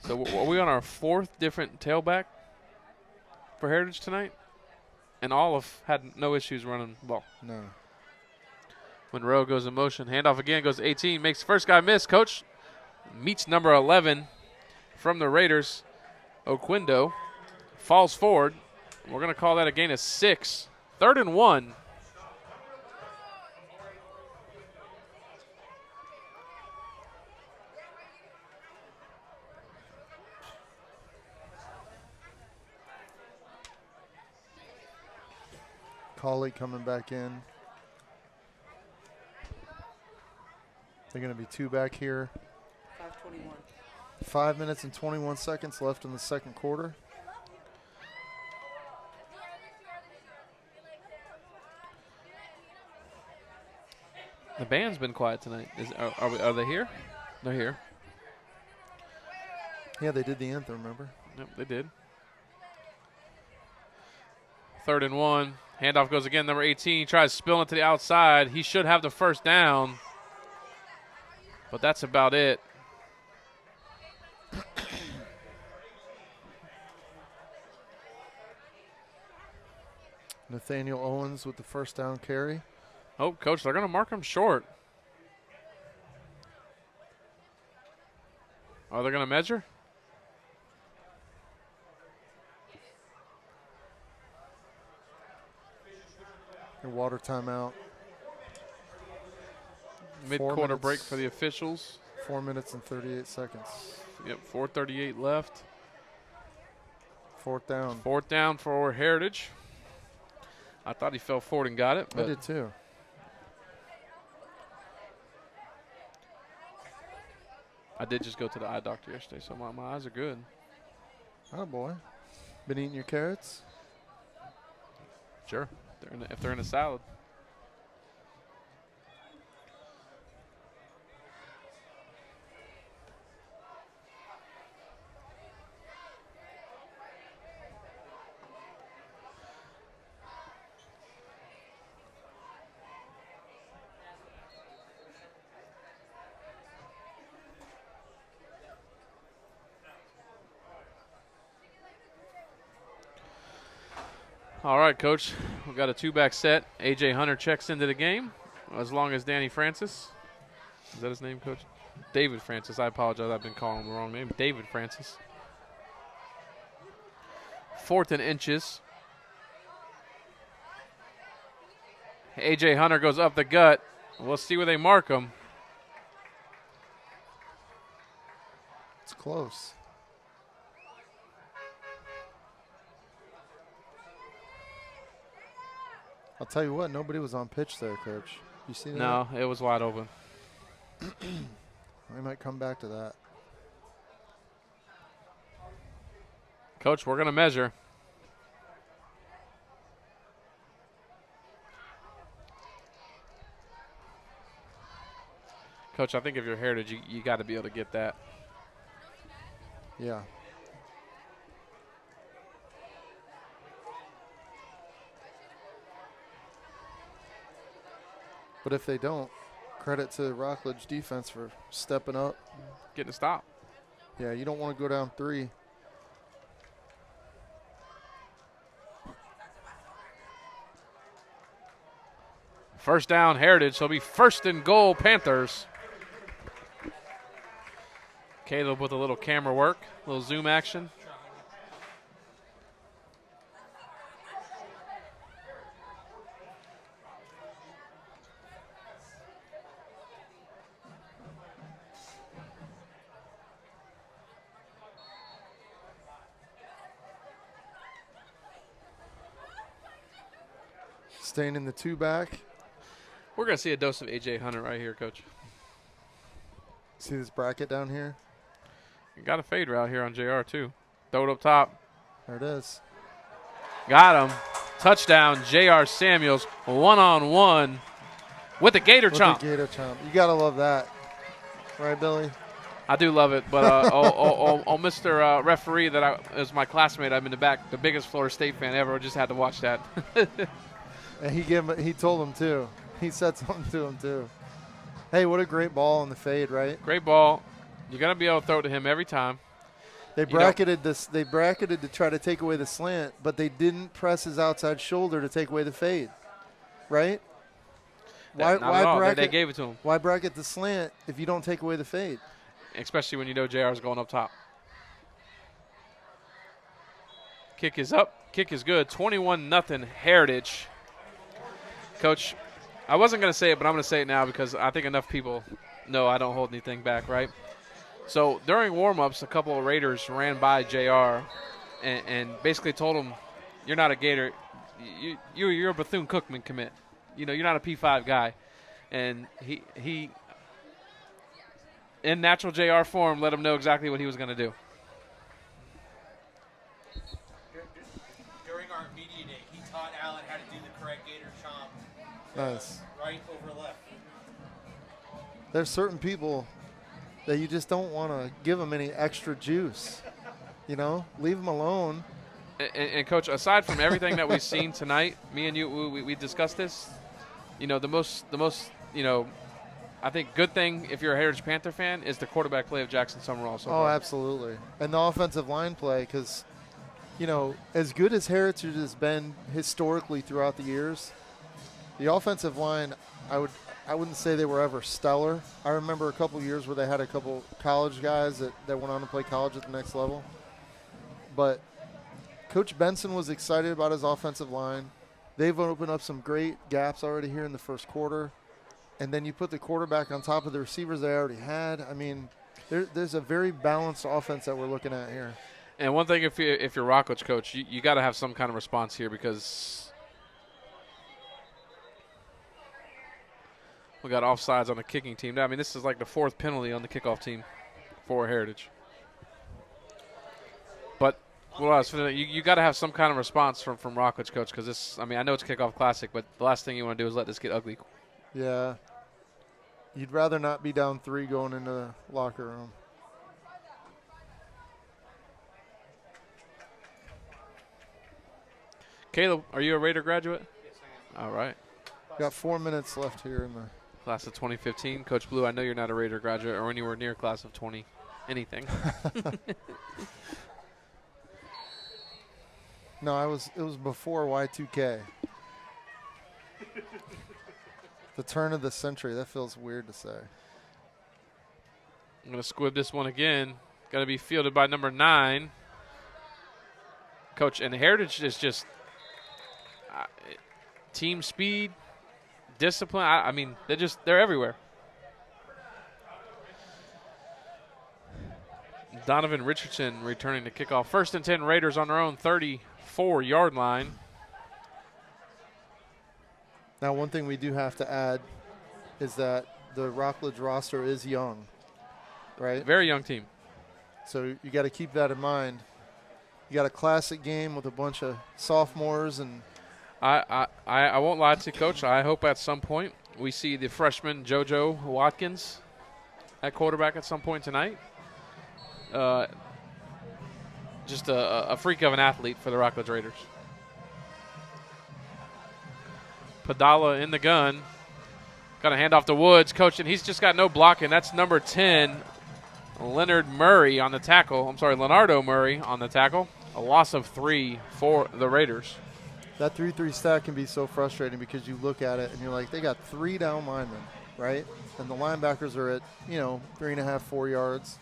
So are we on our 4th different tailback for Heritage tonight? And all have had no issues running the ball. No. Monroe goes in motion. Handoff again, goes to 18. Makes the first guy miss, Coach. Meets number 11 from the Raiders. Oquindo falls forward. We're going to call that a gain of 6. 3rd and 1. Colley coming back in. They're going to be 2 back here. 5:21. 5 minutes and 21 seconds left in the second quarter. The band's been quiet tonight. Are they here? They're here. Yeah, they did the anthem, remember? Yep, they did. 3rd and 1. Handoff goes again. Number 18 tries spilling it to the outside. He should have the first down. But that's about it. Nathaniel Owens with the first down carry. Oh, Coach, they're going to mark him short. Are they going to measure? Your water timeout. Mid-quarter break for the officials. 4 minutes and 38 seconds. Yep, 4:38 left. 4th down. 4th down for Heritage. I thought he fell forward and got it. I did too. I did just go to the eye doctor yesterday, so my eyes are good. Oh, boy. Been eating your carrots? Sure, if they're in a salad. All right, Coach. We've got a 2-back set. A.J. Hunter checks into the game, as long as Danny Francis. Is that his name, Coach? David Francis. I apologize. I've been calling him the wrong name. David Francis. 4th and inches. A.J. Hunter goes up the gut. We'll see where they mark him. It's close. I'll tell you what, nobody was on pitch there, Coach. You see that? No, it was wide open. We might come back to that. Coach, we're going to measure. Coach, I think if you're Heritage, you got to be able to get that. Yeah. But if they don't, credit to Rockledge defense for stepping up. Getting a stop. Yeah, you don't want to go down 3. First down, Heritage. So it'll be first and goal, Panthers. Caleb with a little camera work, a little zoom action. Staying in the 2 back. We're going to see a dose of A.J. Hunter right here, Coach. See this bracket down here? You got a fade route here on JR, too. Throw it up top. There it is. Got him. Touchdown, J.R. Samuels, one-on-one with a Gator chomp. With the Gator chomp. You got to love that. Right, Billy? I do love it, but Mr. Referee that is my classmate, I'm in the back, the biggest Florida State fan ever, just had to watch that. And he told him, too. He said something to him, too. Hey, what a great ball on the fade, right? Great ball. You're going to be able to throw it to him every time. They bracketed this. They bracketed to try to take away the slant, but they didn't press his outside shoulder to take away the fade, right? Why bracket? They gave it to him. Why bracket the slant if you don't take away the fade? Especially when you know JR is going up top. Kick is up. Kick is good. 21-0 Heritage. Coach, I wasn't going to say it, but I'm going to say it now because I think enough people know I don't hold anything back, right? So during warm-ups, a couple of Raiders ran by JR and basically told him, you're not a Gator. You're a Bethune-Cookman commit. You know, you're not a P5 guy. And he in natural JR form, let him know exactly what he was going to do. During our media day, he taught Allen how to do the correct Gator chomp. Nice. Right over left. There's certain people that you just don't want to give them any extra juice. You know, leave them alone. And Coach, aside from everything that we've seen tonight, me and you, we discussed this. You know, the most, you know, I think good thing if you're a Heritage Panther fan is the quarterback play of Jackson Summerall. So far. Absolutely. And the offensive line play, because, you know, as good as Heritage has been historically throughout the years, the offensive line, I wouldn't say they were ever stellar. I remember a couple years where they had a couple college guys that went on to play college at the next level. But Coach Benson was excited about his offensive line. They've opened up some great gaps already here in the first quarter. And then you put the quarterback on top of the receivers they already had. I mean, there's a very balanced offense that we're looking at here. And one thing, if you're Rockledge, Coach, you got to have some kind of response here because we got offsides on the kicking team. I mean, this is like the 4th penalty on the kickoff team for Heritage. But you got to have some kind of response from Rockledge, Coach, because this. I mean, I know it's Kickoff Classic, but the last thing you want to do is let this get ugly. Yeah. You'd rather not be down 3 going into the locker room. Caleb, are you a Raider graduate? Yes, I am. All right. Got 4 minutes left here in the Class of 2015. Coach Blue, I know you're not a Raider graduate or anywhere near class of 20 anything. No, it was before Y2K. The turn of the century. That feels weird to say. I'm going to squib this one again. Going to be fielded by number 9. Coach, and Heritage is just team speed, discipline. I mean, they're everywhere. Donovan Richardson returning to kickoff. 1st and 10 Raiders on their own 34-yard line. Now, one thing we do have to add is that the Rockledge roster is young, right? Very young team. So you got to keep that in mind. You got a classic game with a bunch of sophomores, and I won't lie to you, Coach. I hope at some point we see the freshman JoJo Watkins at quarterback at some point tonight. Just a freak of an athlete for the Rockledge Raiders. Padala in the gun. Got to hand off to Woods, coach, and he's just got no blocking. That's number 10, Leonardo Murray on the tackle. A loss of 3 for the Raiders. That 3-3 stack can be so frustrating because you look at it and you're like, they got 3 down linemen, right? And the linebackers are at, 3.5, 4 yards.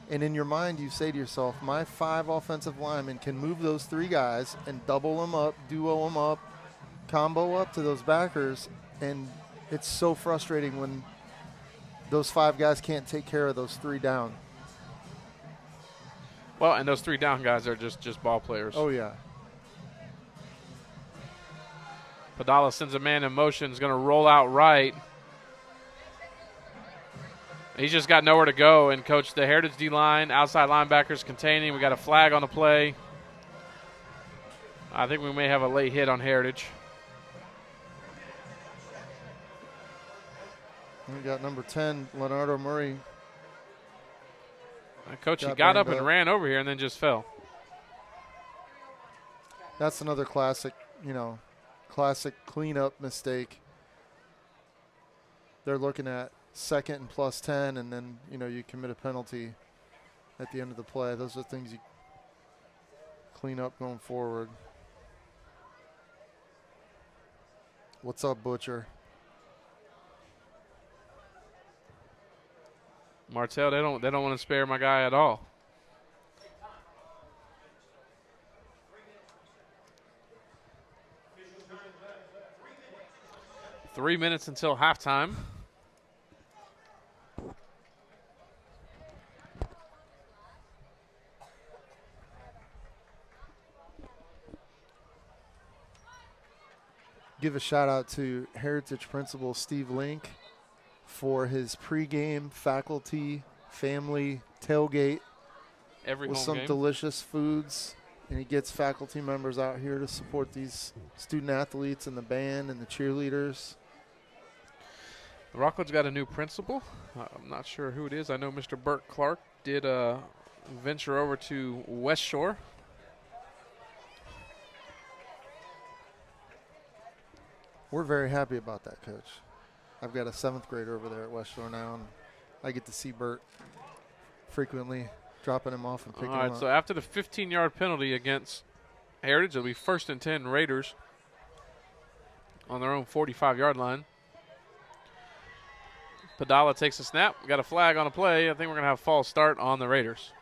And in your mind, you say to yourself, my 5 offensive linemen can move those 3 guys and double them up, duo them up, combo up to those backers. And it's so frustrating when those 5 guys can't take care of those 3 down. Well, and those 3 down guys are just ball players. Oh, yeah. Padala sends a man in motion. Is going to roll out right. He's just got nowhere to go. And, Coach, the Heritage D-line, outside linebackers containing. We got a flag on the play. I think we may have a late hit on Heritage. We got number 10, Leonardo Murray. Coach, he got up and ran over here and then just fell. That's another classic cleanup mistake. They're looking at 2nd and +10, and then, you commit a penalty at the end of the play. Those are things you clean up going forward. What's up, Butcher? Martell, they don't want to spare my guy at all. Three minutes until halftime. Give a shout out to Heritage Principal Steve Link for his pregame faculty family tailgate with some delicious foods. And he gets faculty members out here to support these student athletes and the band and the cheerleaders. Rockledge got a new principal. I'm not sure who it is. I know Mr. Burt Clark did venture over to West Shore. We're very happy about that, Coach. I've got a 7th grader over there at West Shore now, and I get to see Burt frequently, dropping him off and picking him up. All right, so after the 15-yard penalty against Heritage, it'll be 1st and 10 Raiders on their own 45-yard line. Padala takes a snap. We got a flag on a play. I think we're going to have a false start on the Raiders.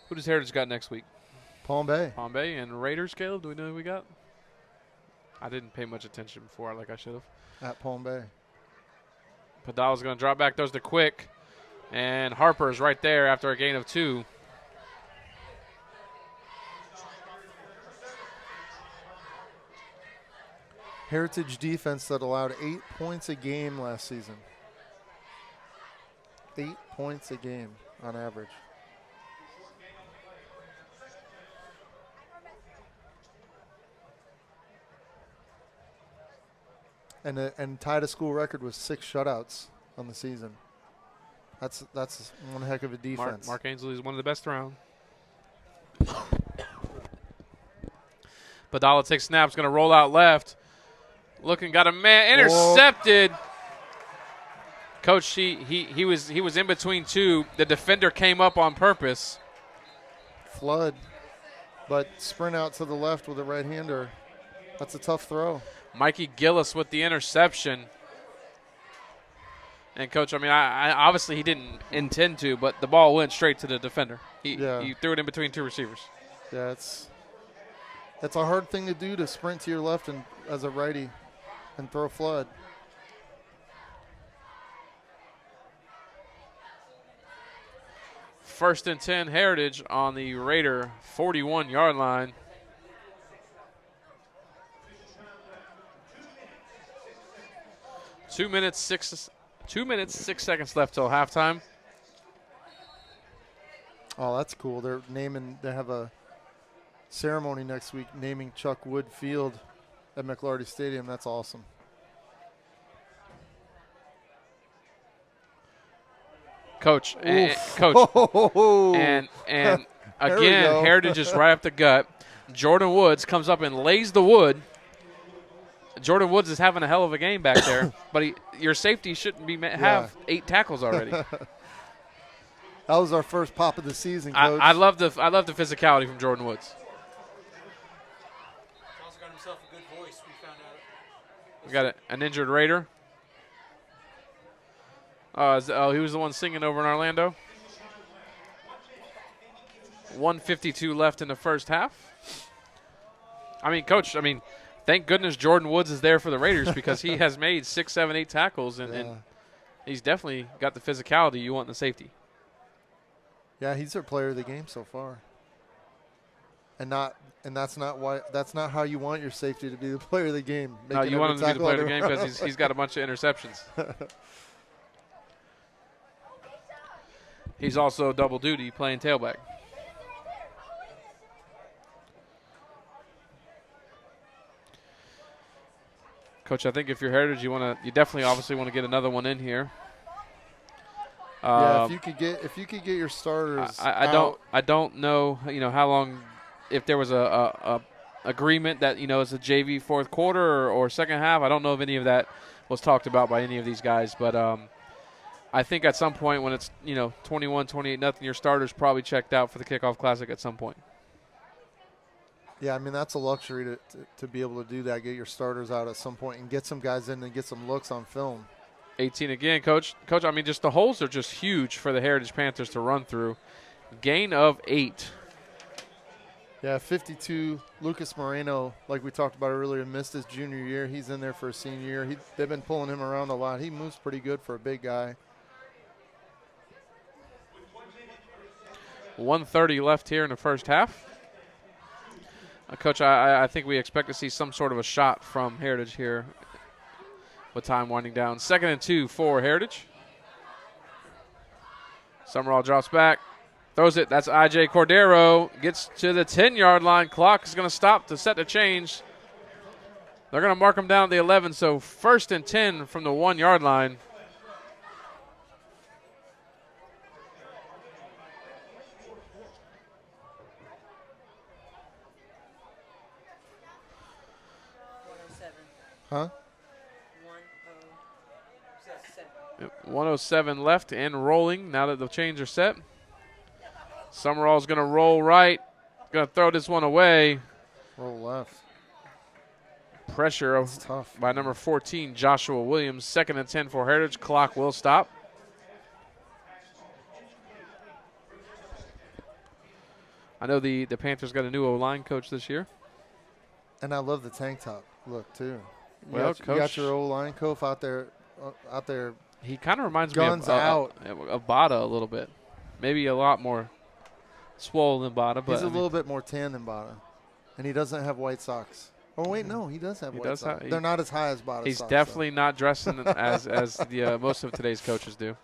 Who does Heritage got next week? Palm Bay. Palm Bay and Raiders, Caleb. Do we know who we got? I didn't pay much attention before like I should have. At Palm Bay. Padala's going to drop back, throws to Quick. And Harper's right there after a gain of 2. Heritage defense that allowed 8 points a game last season. 8 points a game on average. And tied a school record with 6 shutouts on the season. That's one heck of a defense. Mark Ainsley is one of the best around. Padala takes snaps, going to roll out left. Looking, got a man intercepted. Whoa. Coach, he was in between 2. The defender came up on purpose. Flood, but sprint out to the left with a right-hander. That's a tough throw. Mikey Gillis with the interception. And, Coach, I obviously he didn't intend to, but the ball went straight to the defender. He threw it in between 2 receivers. Yeah, it's a hard thing to do, to sprint to your left and as a righty and throw flood. first and 10 Heritage on the Raider 41-yard line. Two minutes, 6 seconds left till halftime. Oh, that's cool. They have a ceremony next week naming Chuck Wood Field at McLarty Stadium. That's awesome. Coach, and again, Heritage is right up the gut. Jordan Woods comes up and lays the wood. Jordan Woods is having a hell of a game back there, but your safety shouldn't be have 8 tackles already. That was our first pop of the season, Coach. I love the physicality from Jordan Woods. He's also got himself a good voice. We found out. We got an injured Raider. He was the one singing over in Orlando. 1:52 left in the first half. I mean, Coach, thank goodness Jordan Woods is there for the Raiders because he has made 6, 7, 8 tackles, and he's definitely got the physicality you want in the safety. Yeah, he's our player of the game so far. And that's not how you want your safety to be the player of the game. No, you want him to be the player of the game because he's got a bunch of interceptions. He's also double duty playing tailback. Coach, I think if you're Heritage, you definitely obviously want to get another one in here. Yeah, if you could get your starters. I don't know how long, if there was a agreement that it's a JV fourth quarter or second half. I don't know if any of that was talked about by any of these guys, but I think at some point when it's 21, 28 nothing, your starters probably checked out for the Kickoff Classic at some point. Yeah, that's a luxury to be able to do that, get your starters out at some point and get some guys in and get some looks on film. 18 again, Coach. Coach, just the holes are just huge for the Heritage Panthers to run through. Gain of 8. Yeah, 52. Lucas Moreno, like we talked about earlier, missed his junior year. He's in there for his senior year. They've been pulling him around a lot. He moves pretty good for a big guy. 1:30 left here in the first half. Coach, I think we expect to see some sort of a shot from Heritage here with time winding down. 2nd and 2 for Heritage. Summerall drops back, throws it. That's I.J. Cordero. Gets to the 10-yard line. Clock is going to stop to set the change. They're going to mark him down at the 11, so 1st and 10 from the 1-yard line. Huh? 107 left and rolling now that the chains are set. Summerall's going to roll right. Going to throw this one away. Roll left. Pressure tough by number 14, Joshua Williams. 2nd and 10 for Heritage. Clock will stop. I know the Panthers got a new O-line coach this year. And I love the tank top look, too. You got your O-line coach out there. He kind of reminds guns me out. of Bada a little bit. Maybe a lot more swole than Bada. But he's a little bit more tan than Bada. And he doesn't have white socks. Oh, wait, no, he does have white socks. They're not as high as Bada's He's socks, definitely not dressing as the most of today's coaches do.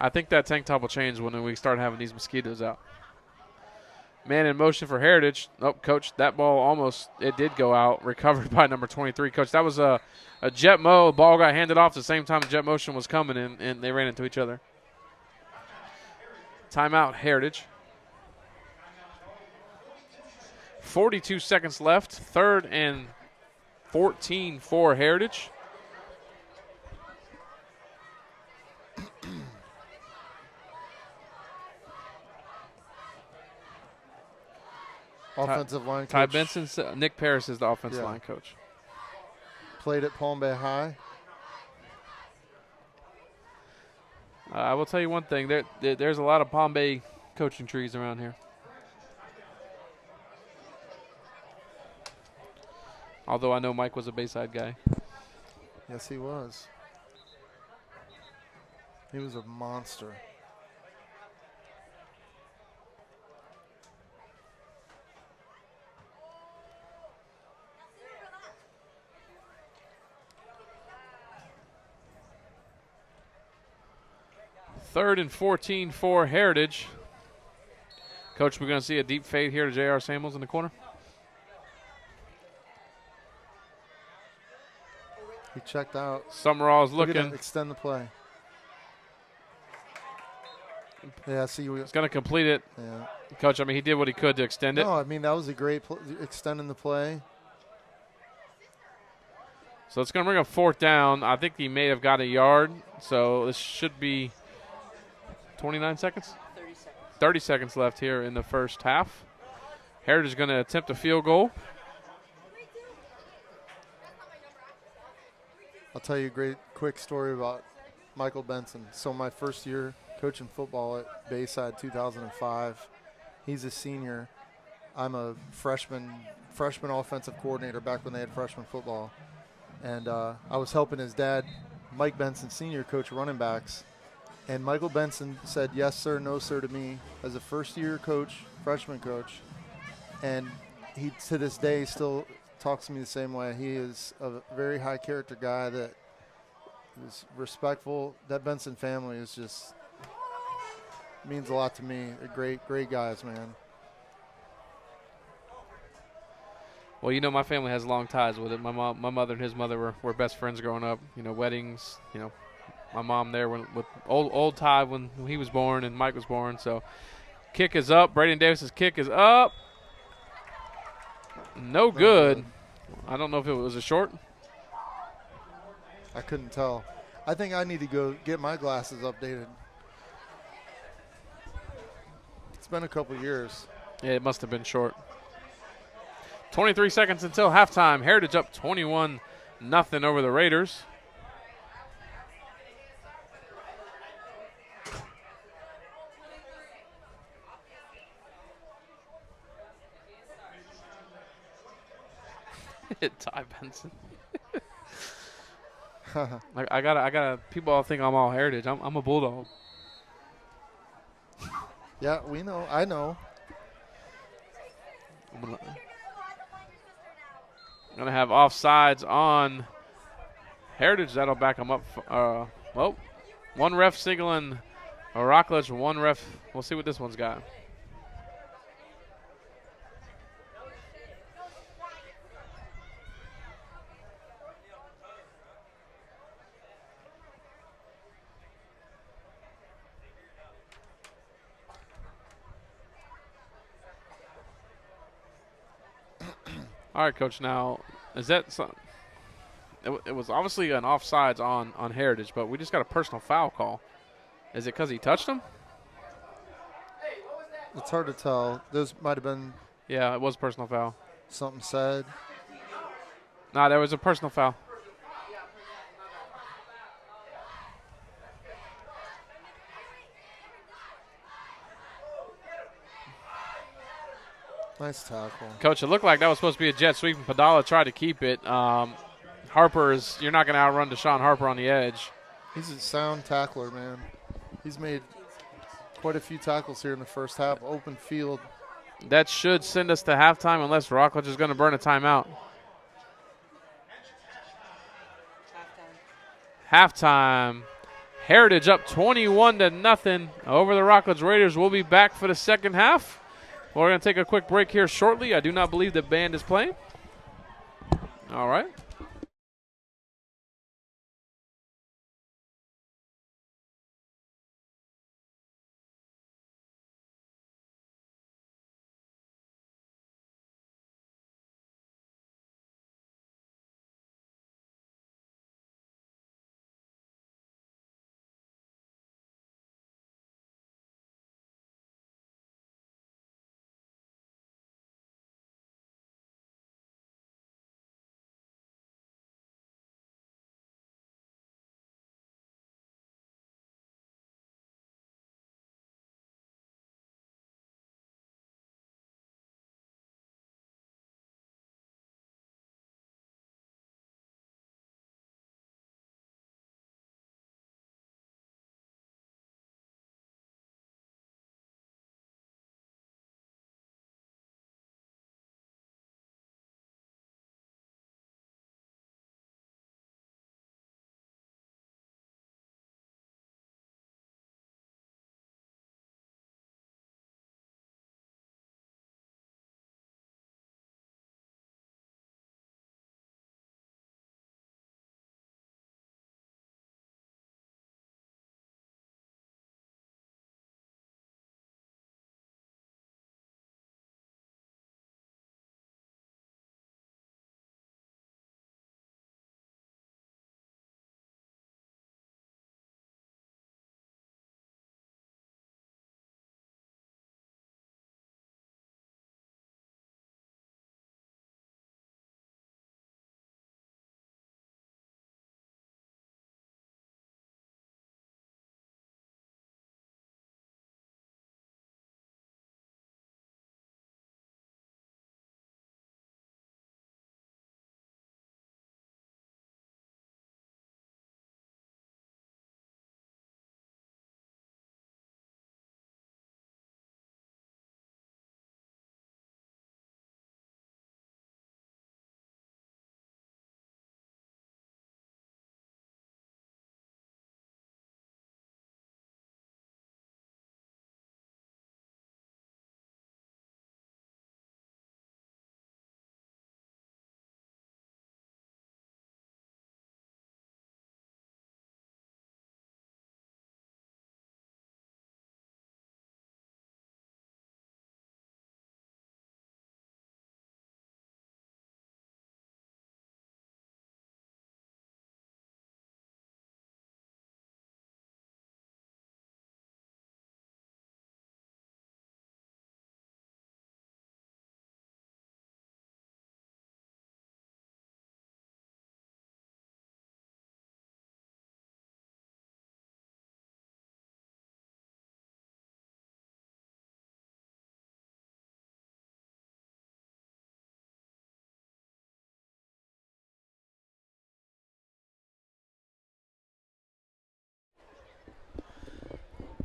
I think that tank top will change when we start having these mosquitoes out. Man in motion for Heritage. Oh, Coach, that ball it did go out. Recovered by number 23. Coach, that was a jet mo. Ball got handed off at the same time the jet motion was coming, and they ran into each other. Timeout, Heritage. 42 seconds left. 3rd and 14 for Heritage. Offensive line coach. Ty Benson, Nick Paris is the offensive line coach. Played at Palm Bay High. I will tell you one thing. There's a lot of Palm Bay coaching trees around here. Although I know Mike was a Bayside guy. Yes, he was. He was a monster. Third and 14 for Heritage. Coach, we're going to see a deep fade here to J.R. Samuels in the corner. He checked out. Summerall's Look at looking. that, extend the play. Yeah, see. He's going to complete it. Yeah. Coach, I mean, he did what he could to extend it. No, I mean, that was a great extending the play. So it's going to bring up fourth down. I think he may have got a yard. So this should be 29 seconds? 30 seconds. 30 seconds left here in the first half. Heritage is going to attempt a field goal. I'll tell you a great quick story about Michael Benson. So my first year coaching football at Bayside, 2005. He's a senior. I'm a freshman offensive coordinator back when they had freshman football. And I was helping his dad, Mike Benson Sr., coach running backs. And Michael Benson said yes, sir, no, sir to me as a first-year coach, freshman coach. And he, to this day, still talks to me the same way. He is a very high-character guy that is respectful. That Benson family is just means a lot to me. They're great guys, man. Well, you know, my family has long ties with it. My mother and his mother were best friends growing up. You know, weddings, you know, my mom there with old Ty when he was born and Mike was born. So kick is up. Braden Davis's kick is up. No good. I don't know if it was a short. I couldn't tell. I think I need to go get my glasses updated. It's been a couple years. Yeah, it must have been short. 23 seconds until halftime. Heritage up 21-0 over the Raiders. Ty Benson. I gotta. People all think I'm all Heritage. I'm a Bulldog. Yeah, we know. I know. I'm gonna have offsides on Heritage. That'll back them up. Well, one ref signaling a Rockledge, one ref. We'll see what this one's got. All right, Coach. Now, is that something? It was obviously an offsides on Heritage, but we just got a personal foul call. Is it because he touched him? It's hard to tell. Those might have been Yeah, it was personal foul. something said. Nah, there was a personal foul. Nice tackle. Coach, it looked like that was supposed to be a jet sweep, and Padala tried to keep it. You're not going to outrun Deshaun Harper on the edge. He's a sound tackler, man. He's made quite a few tackles here in the first half. Open field. That should send us to halftime unless Rockledge is going to burn a timeout. Halftime. Heritage up 21-0 over the Rockledge Raiders. We'll be back for the second half. We're going to take a quick break here shortly. I do not believe the band is playing. All right.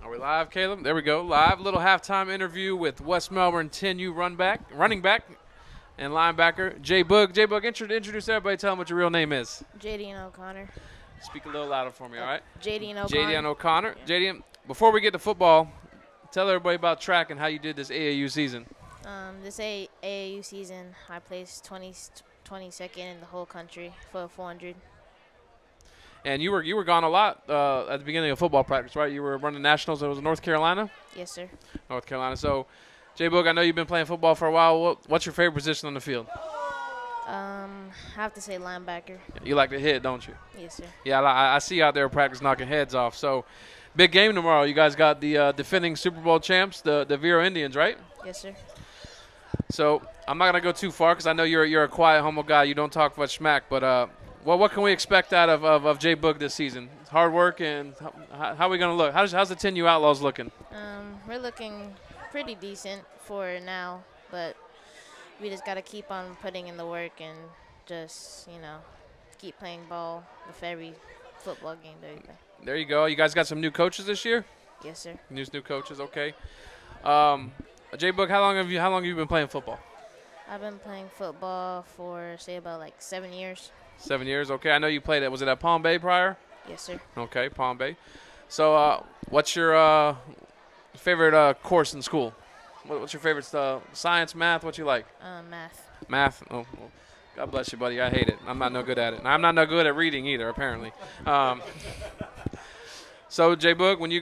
Are we live, Caleb? There we go. Live. Little halftime interview with West Melbourne 10U running back, and linebacker Jay Boog. Jay Boog, introduce everybody. Tell them what your real name is. JD O'Connor. Speak a little louder for me, all right? JD O'Connor. JD O'Connor. Yeah. JD, before we get to football, tell everybody about track and how you did this AAU season. This AAU season, I placed 22nd in the whole country for 400. And you were gone a lot at the beginning of football practice, right? You were running nationals. It was in North Carolina. Yes, sir. North Carolina. So, Jay Boog, I know you've been playing football for a while. What's your favorite position on the field? I have to say linebacker. You like to hit, don't you? Yes, sir. Yeah, I see you out there practice knocking heads off. So, big game tomorrow. You guys got the defending Super Bowl champs, the Vero Indians, right? Yes, sir. So, I'm not gonna go too far because I know you're a quiet, humble guy. You don't talk much smack, but what can we expect out of Jay Boog this season? Hard work, and how are we gonna look? How's the 10U Outlaws looking? We're looking pretty decent for now, but we just got to keep on putting in the work and just, keep playing ball with every football game that we play. There you go. You guys got some new coaches this year? Yes, sir. New coaches, okay. Jay Boog, how long have you been playing football? I've been playing football for, say, about 7 years. 7 years, okay. I know you played was it at Palm Bay prior? Yes, sir. Okay, Palm Bay. So, what's your favorite course in school? What's your favorite science, math? What you like? Math. Math. Oh, well, God bless you, buddy. I hate it. I'm not no good at it. And I'm not no good at reading either, apparently. So, Jay Boog, when you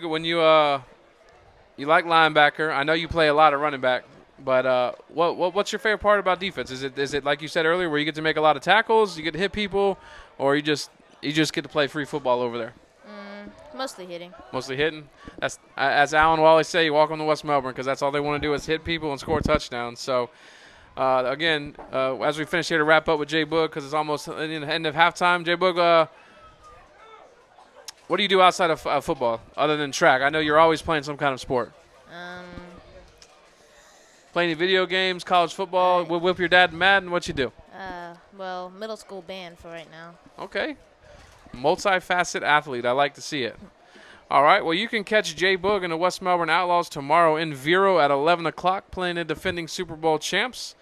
like linebacker, I know you play a lot of running back. But what's your favorite part about defense? Is it like you said earlier, where you get to make a lot of tackles, you get to hit people, or you just get to play free football over there? Mostly hitting. Mostly hitting. That's as Alan will always say. You walk on to West Melbourne because that's all they want to do is hit people and score touchdowns. So again, as we finish here to wrap up with Jay Boog because it's almost the end of halftime. Jay Boog, what do you do outside of football other than track? I know you're always playing some kind of sport. Play any video games, college football, whip your dad Madden, what you do? Well, middle school band for right now. Okay. Multifaceted athlete. I like to see it. All right. Well, you can catch Jay Boog and the West Melbourne Outlaws tomorrow in Vero at 11 o'clock playing the defending Super Bowl champs.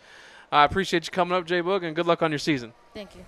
I appreciate you coming up, Jay Boog, and good luck on your season. Thank you.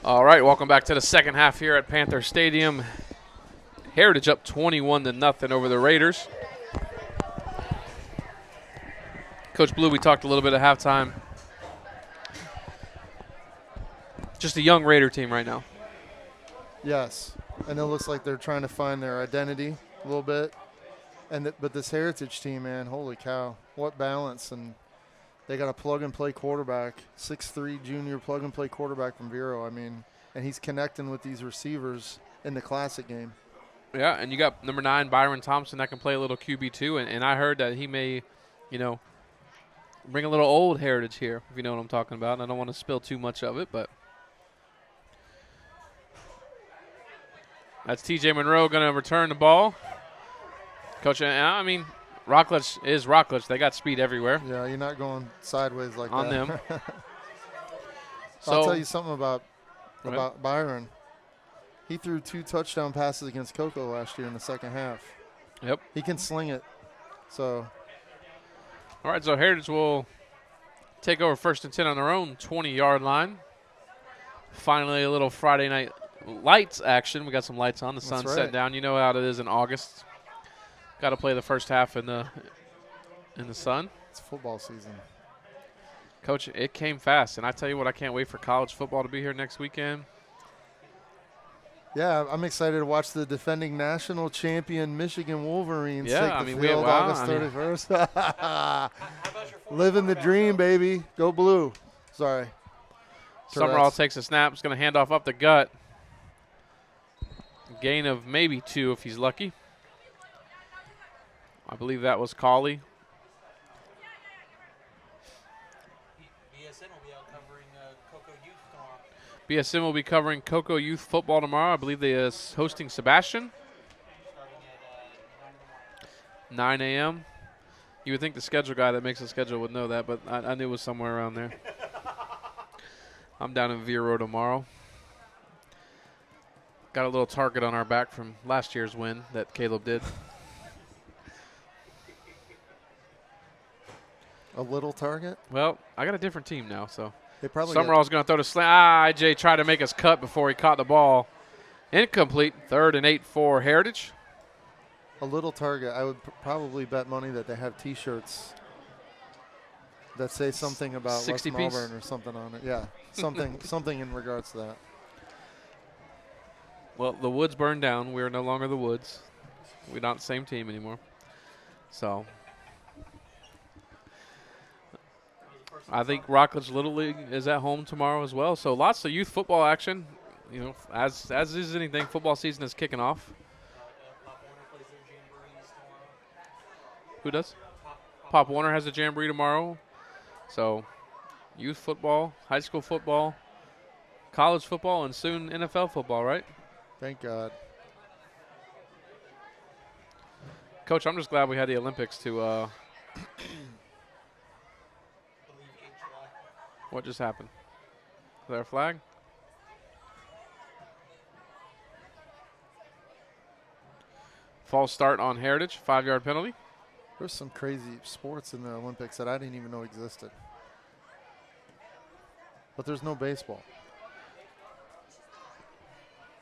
All right, welcome back to the second half here at Panther Stadium. Heritage up 21-0 over the Raiders. Coach Blue, we talked a little bit at halftime. Just a young Raider team right now. Yes, and it looks like they're trying to find their identity a little bit. But this Heritage team, man, holy cow, what balance! And they got a plug-and-play quarterback, 6'3" junior plug-and-play quarterback from Vero. I mean, and he's connecting with these receivers in the Classic game. Yeah, and you got number 9, Byron Thompson, that can play a little QB too. And I heard that he may, bring a little old Heritage here, if you know what I'm talking about. And I don't want to spill too much of it, but that's TJ Monroe going to return the ball. Coach, I mean, Rockledge is Rockledge. They got speed everywhere. Yeah, you're not going sideways like on that. them. I'll tell you something about Byron. He threw 2 touchdown passes against Cocoa last year in the second half. Yep. He can sling it. So. All right, so Heritage will take over 1st and 10 on their own 20-yard line. Finally, a little Friday night lights action. We got some lights on. The sun's setting down. You know how it is in August. Got to play the first half in the sun. It's football season. Coach, it came fast, and I tell you what, I can't wait for college football to be here next weekend. Yeah, I'm excited to watch the defending national champion Michigan Wolverines take the field August 31st. Living the dream, baby. Go blue. Sorry. Summerall takes a snap. Is going to hand off up the gut. Gain of maybe 2 if he's lucky. I believe that was Cauley. BSN will be out covering Cocoa Youth tomorrow. BSN will be covering Cocoa Youth football tomorrow. I believe they are hosting Sebastian. Starting at 9 a.m. You would think the schedule guy that makes the schedule would know that, but I knew it was somewhere around there. I'm down in Vero tomorrow. Got a little target on our back from last year's win that Caleb did. A little target? Well, I got a different team now, so. Summerall's going to throw the slant. IJ tried to make us cut before he caught the ball. Incomplete. 3rd and 8 for Heritage. A little target. I would probably bet money that they have T-shirts that say something about West Melbourne or something on it. Yeah, something in regards to that. Well, the Woods burned down. We are no longer the Woods. We're not the same team anymore. So I think Rockledge Little League is at home tomorrow as well. So lots of youth football action. As is anything, football season is kicking off. Who does? Pop Warner has a jamboree tomorrow. So youth football, high school football, college football, and soon NFL football, right? Thank God. Coach, I'm just glad we had the Olympics to what just happened? Is there a flag? False start on Heritage, 5-yard penalty. There's some crazy sports in the Olympics that I didn't even know existed. But there's no baseball.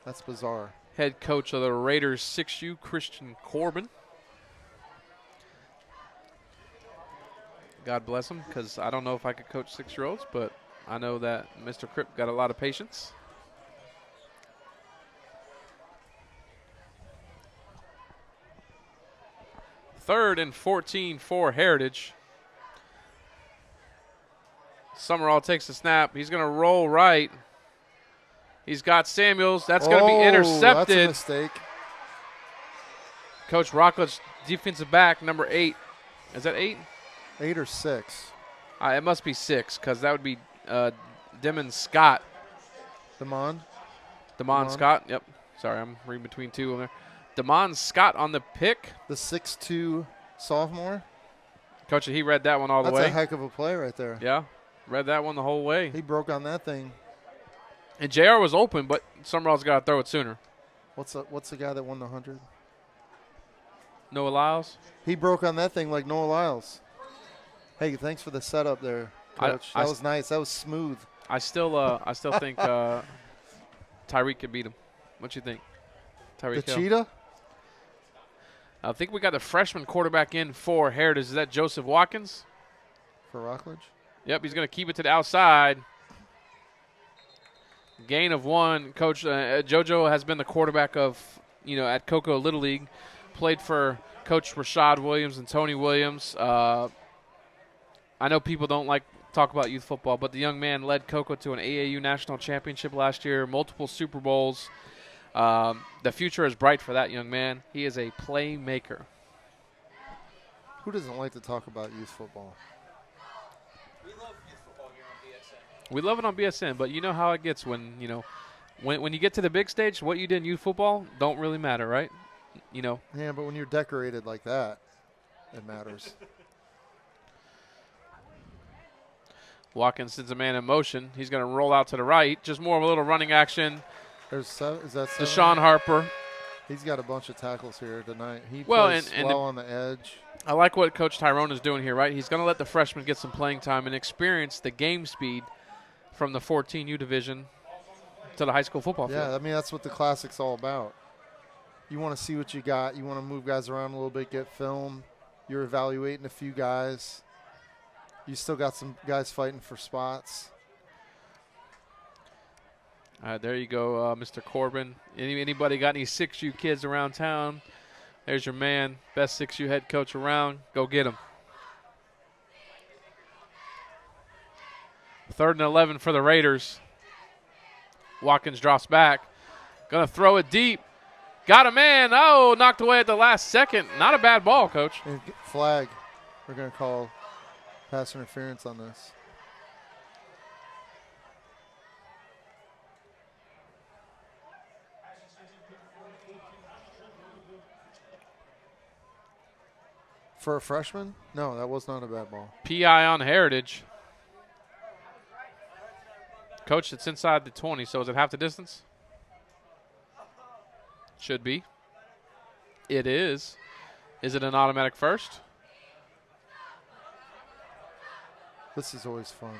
That's bizarre. Head coach of the Raiders 6U, Christian Corbin. God bless him, because I don't know if I could coach 6-year-olds, but I know that Mr. Kripp got a lot of patience. Third and 14 for Heritage. Summerall takes the snap. He's going to roll right. He's got Samuels. That's going to be intercepted. That's a mistake. Coach Rockledge, defensive back, number 8. Is that 8? 8 or 6. It must be 6, because that would be Demon Scott. Damon Scott. Yep. Sorry, I'm reading between 2 of them there. Damon Scott on the pick. The 6'2" sophomore. Coach, he read that one all the way. That's a heck of a play right there. Yeah, read that one the whole way. He broke on that thing. And JR was open, but Summerall's got to throw it sooner. What's the guy that won the 100? Noah Lyles. He broke on that thing like Noah Lyles. Hey, thanks for the setup there. Coach. That was nice. That was smooth. I still think Tyreek could beat him. What you think, Tyreek The Hill? Cheetah? I think we got the freshman quarterback in for Heritage. Is that Joseph Watkins? For Rockledge? Yep, he's going to keep it to the outside. Gain of 1. Coach JoJo has been the quarterback of, at Cocoa Little League. Played for Coach Rashad Williams and Tony Williams. I know people don't like talk about youth football, but the young man led Cocoa to an AAU national championship last year, multiple Super Bowls. The future is bright for that young man. He is a playmaker. Who doesn't like to talk about youth football? We love youth football here on BSN. We love it on BSN, but you know how it gets when you get to the big stage, what you did in youth football don't really matter, right? Yeah, but when you're decorated like that, it matters. Watkins sends a man in motion. He's going to roll out to the right. Just more of a little running action. Is that seven? Deshaun Harper. He's got a bunch of tackles here tonight. He Well, plays and well on the edge. I like what Coach Tyrone is doing here, right? He's going to let the freshmen get some playing time and experience the game speed from the 14U division to the high school football field. Yeah, I mean, that's what the Classic's all about. You want to see what you got. You want to move guys around a little bit, get film. You're evaluating a few guys. You still got some guys fighting for spots. There you go, Mr. Corbin. Anybody got any 6U kids around town? There's your man, best 6U head coach around. Go get him. 3rd and 11 for the Raiders. Watkins drops back. Going to throw it deep. Got a man. Oh, knocked away at the last second. Not a bad ball, Coach. And flag. We're going to call pass interference on this. For a freshman? No, that was not a bad ball. PI on Heritage. Coach, it's inside the 20, so is it half the distance? Should be. It is. Is it an automatic first? This is always fun.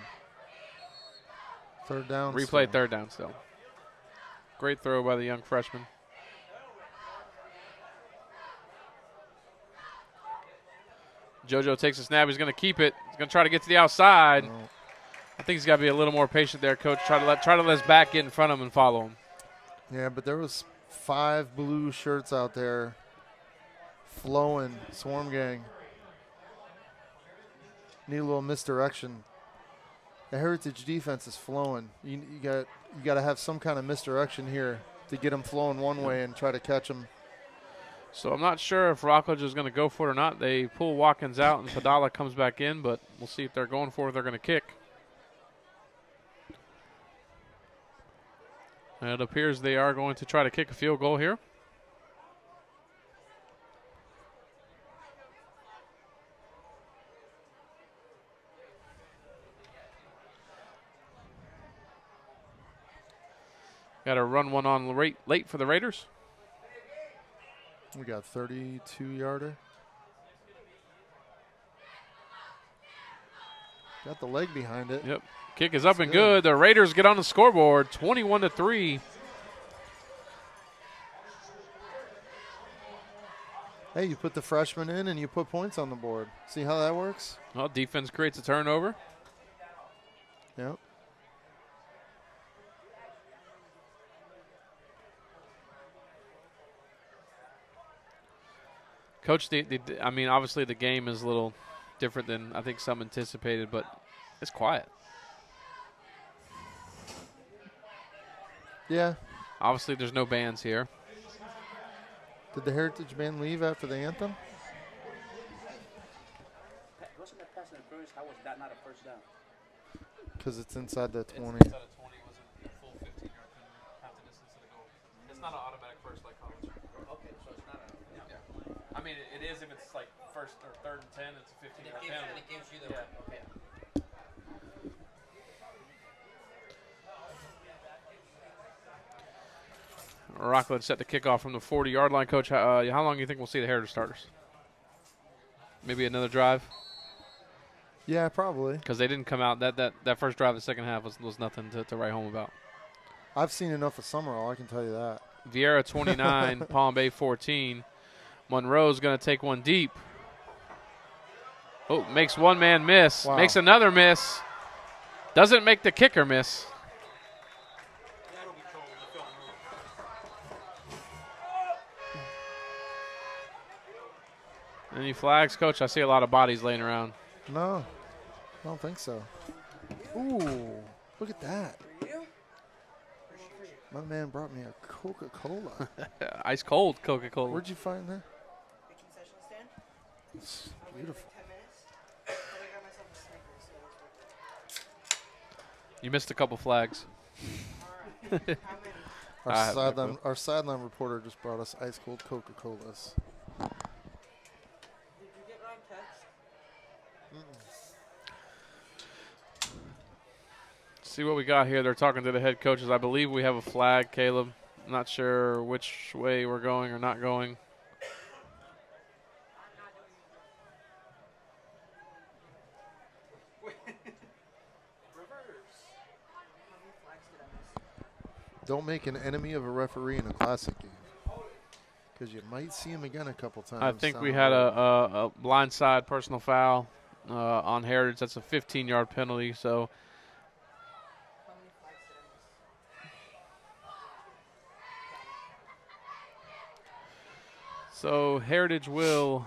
3rd down. Replay still. 3rd down still. Great throw by the young freshman. JoJo takes a snap. He's going to keep it. He's going to try to get to the outside. No. I think he's got to be a little more patient there, Coach. Try to let his back get in front of him and follow him. Yeah, but there was 5 blue shirts out there flowing. Swarm gang. Need a little misdirection. The Heritage defense is flowing. You got to have some kind of misdirection here to get them flowing one way and try to catch them. So I'm not sure if Rockledge is going to go for it or not. They pull Watkins out and Padala comes back in, but we'll see if they're going for it. They're going to kick. And it appears they are going to try to kick a field goal here. Got to run one on late for the Raiders. We got 32-yarder. Got the leg behind it. Yep. Kick is up That's and good. good. The Raiders get on the scoreboard, 21-3. Hey, you put the freshman in and you put points on the board. See how that works? Well, defense creates a turnover. Yep. Coach, I mean, obviously the game is a little different than I think some anticipated, but it's quiet. Yeah. Obviously there's no bands here. Did the Heritage band leave after the anthem? Wasn't that pass interference? How was that not a first down? Because it's inside the 20. It's inside of 20, wasn't a full 15-yard penalty, half the distance to the goal. It's not an automatic first like college. Okay, so it's not a. Yeah. I mean, it is if it's like first or 3rd and 10, it's a 15-yard penalty. It gives you the. Yeah. Okay. Rockledge set the kickoff from the 40-yard line. Coach, how long do you think we'll see the Heritage starters? Maybe another drive? Yeah, probably. because they didn't come out. That first drive of the second half was nothing to write home about. I've seen enough of Summerall, I can tell you that. Vieira 29, Palm Bay 14. Monroe's going to take one deep. Oh, makes one man miss. Wow. Makes another miss. Doesn't make the kicker miss. Any flags, Coach? I see a lot of bodies laying around. No, I don't think so. Ooh, look at that. My man brought me a Coca-Cola. Ice cold Coca-Cola. Where'd you find that? It's beautiful. You missed a couple flags. Our sideline reporter just brought us ice cold Coca-Colas. See what we got here. They're talking to the head coaches. I believe we have a flag, Caleb. I'm not sure which way we're going or not going. Don't make an enemy of a referee in a classic game, because you might see him again a couple times. I think we had a blindside personal foul on Heritage. That's a 15-yard penalty. So Heritage will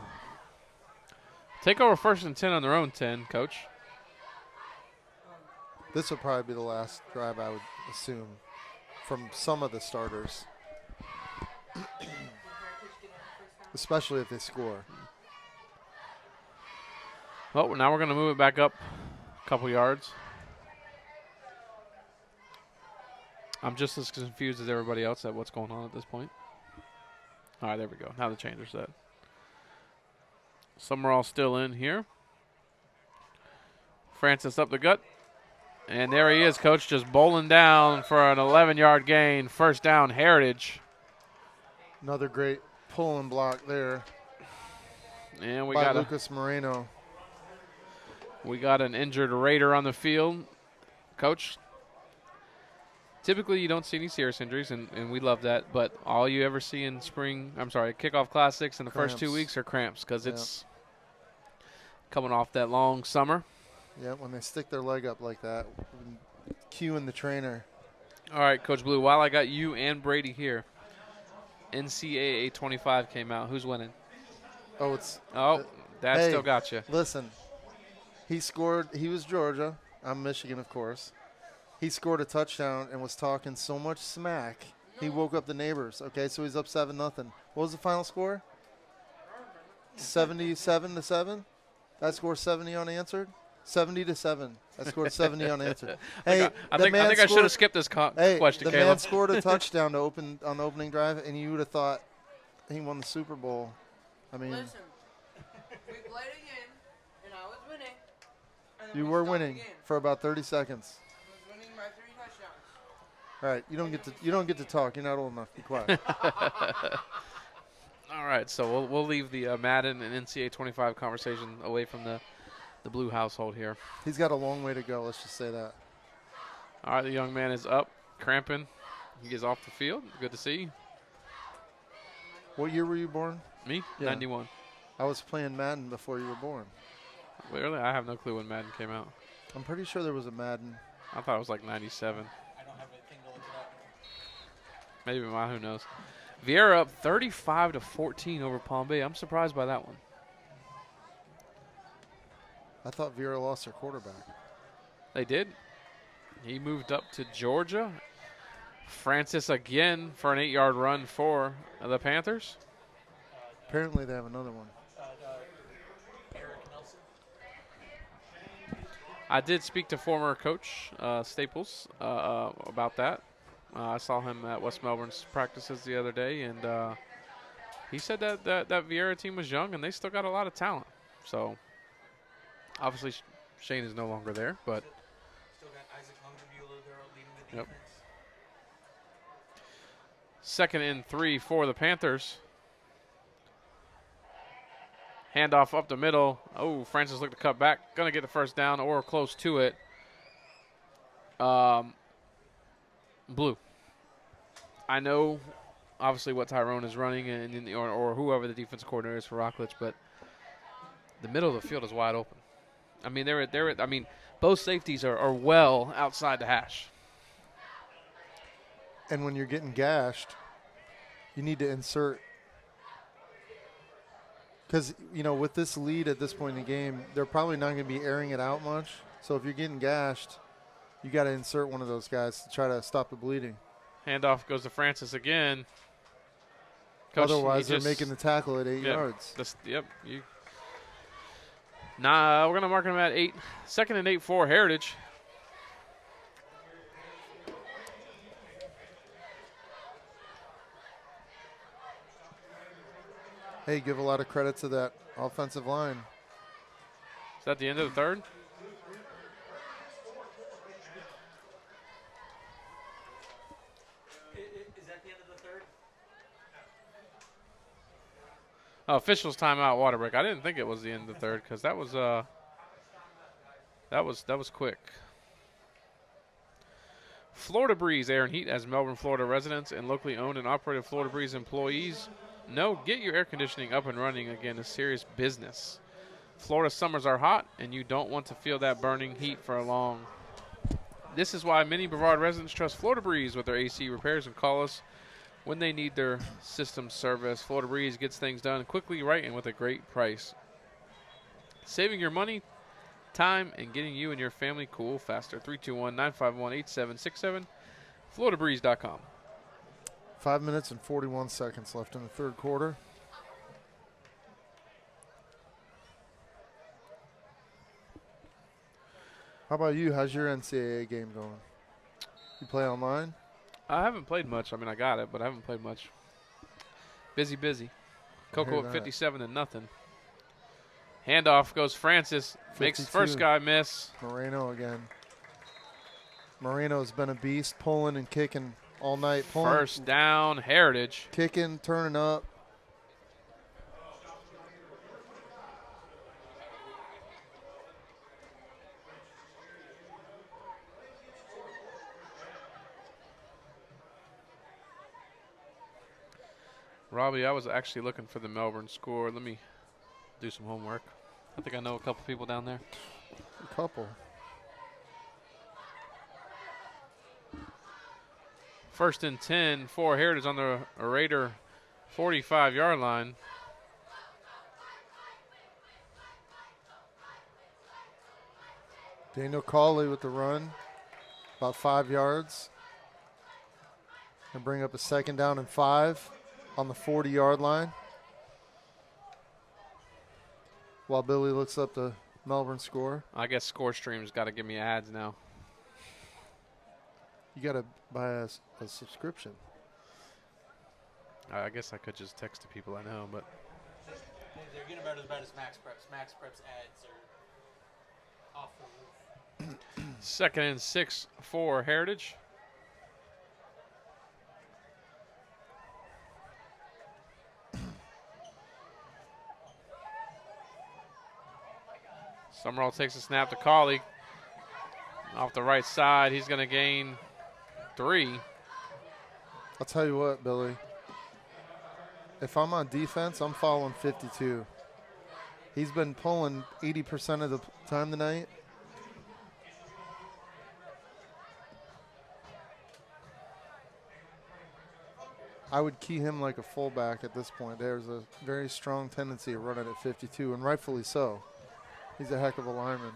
take over 1st and 10 on their own 10, Coach. This will probably be the last drive, I would assume, from some of the starters, especially if they score. Well, now we're going to move it back up a couple yards. I'm just as confused as everybody else at what's going on at this point. All right, there we go. Now the change are set. Summerall still in here. Francis up the gut. And there he is, Coach, just bowling down for an 11-yard gain. First down, Heritage. Another great pull and block there. And we by got Lucas Moreno. We got an injured Raider on the field. Coach, typically you don't see any serious injuries, and we love that. But all you ever see in kickoff classics in the first 2 weeks are cramps, because it's coming off that long summer. Yeah, when they stick their leg up like that, cueing the trainer. All right, Coach Blue, while I got you and Brady here, NCAA 25 came out. Who's winning? Dad still got you. Listen, he scored. He was Georgia. I'm Michigan, of course. He scored a touchdown and was talking so much smack, he woke up the neighbors. Okay, so he's up 7-0. What was the final score? 77-7? That scored 70 unanswered? 70-7. I scored 70 unanswered. I think I should have skipped this question, the Caleb. man scored a touchdown on the opening drive, and you would have thought he won the Super Bowl. I mean, listen, we played again, and I was winning. And then you we were stopped winning again. for about 30 seconds. I was winning by 3 touchdowns. All right, you don't get to talk. You're not old enough. Be quiet. All right, so we'll leave the Madden and NCAA 25 conversation away from the Blue household here. He's got a long way to go. Let's just say that. All right, the young man is up, cramping. He gets off the field. Good to see. What year were you born? Me? Yeah. 91. I was playing Madden before you were born. Really? I have no clue when Madden came out. I'm pretty sure there was a Madden. I thought it was like 97. I don't have anything to look it up. Maybe mine, who knows. Vieira up 35-14 over Palm Bay. I'm surprised by that one. I thought Vera lost their quarterback. They did. He moved up to Georgia. Francis again for an 8-yard run for the Panthers. Apparently they have another one. Eric Nelson. I did speak to former coach Staples about that. I saw him at West Melbourne's practices the other day, and he said that Vieira team was young and they still got a lot of talent. So obviously Shane is no longer there, but Still got Isaac Longabuela there leading the defense. Second and 3 for the Panthers. Handoff up the middle. Oh, Francis looked to cut back. Going to get the first down or close to it. Blue. I know, obviously, what Tyrone is running or whoever the defense coordinator is for Rockledge, but the middle of the field is wide open. I mean, both safeties are well outside the hash. And when you're getting gashed, you need to insert. Because, with this lead at this point in the game, they're probably not going to be airing it out much. So if you're getting gashed, you got to insert one of those guys to try to stop the bleeding. Handoff goes to Francis again. Coach, otherwise, they're making the tackle at 8 yards. We're going to mark him at 8. 2nd and 8 for Heritage. Hey, give a lot of credit to that offensive line. Is that the end of the third? Is that the end of the third? Oh, officials timeout, water break. I didn't think it was the end of the third because that was quick. Florida Breeze Air and Heat as Melbourne, Florida residents and locally owned and operated Florida Breeze employees. No, get your air conditioning up and running again. A serious business. Florida summers are hot, and you don't want to feel that burning heat for long. This is why many Brevard residents trust Florida Breeze with their AC repairs and call us when they need their system service. Florida Breeze gets things done quickly, right, and with a great price. Saving your money, time, and getting you and your family cool faster. 321-951-8767, FloridaBreeze.com. 5 minutes and 41 seconds left in the third quarter. How about you? How's your NCAA game going? You play online? I haven't played much. I mean, I got it, but I haven't played much. Busy. Coco at 57 and nothing. Handoff goes Francis. 52. Makes first guy miss. Moreno again. Moreno's been a beast, pulling and kicking all night. First down, Heritage. Kicking, turning up. Robbie, I was actually looking for the Melbourne score. Let me do some homework. I think I know a couple people down there. A couple. First and 10 for Heritage on the Raider 45-yard line. Daniel Cawley with the run, about 5 yards. And bring up a 2nd down and 5 on the 40-yard line. While Billy looks up the Melbourne score. I guess ScoreStream's got to give me ads now. You got to buy a subscription. I guess I could just text to people I know, but They're getting about as bad as Max Preps. Max Preps ads are off the roof. 2nd and 6 for Heritage. Summerall takes a snap to Cawley. Off the right side, he's going to gain 3. I'll tell you what, Billy. If I'm on defense, I'm following 52. He's been pulling 80% of the time tonight. I would key him like a fullback at this point. There's a very strong tendency to run it at 52, and rightfully so. He's a heck of a lineman.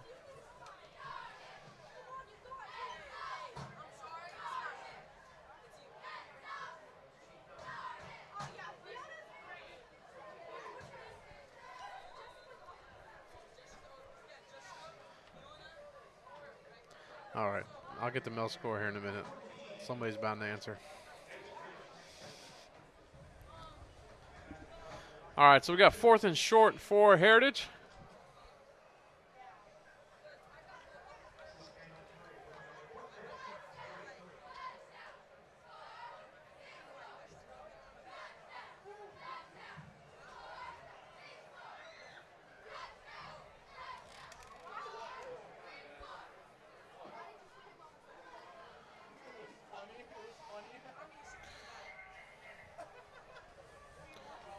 All right, I'll get the Mel score here in a minute. Somebody's bound to answer. All right, so we got 4th and short for Heritage.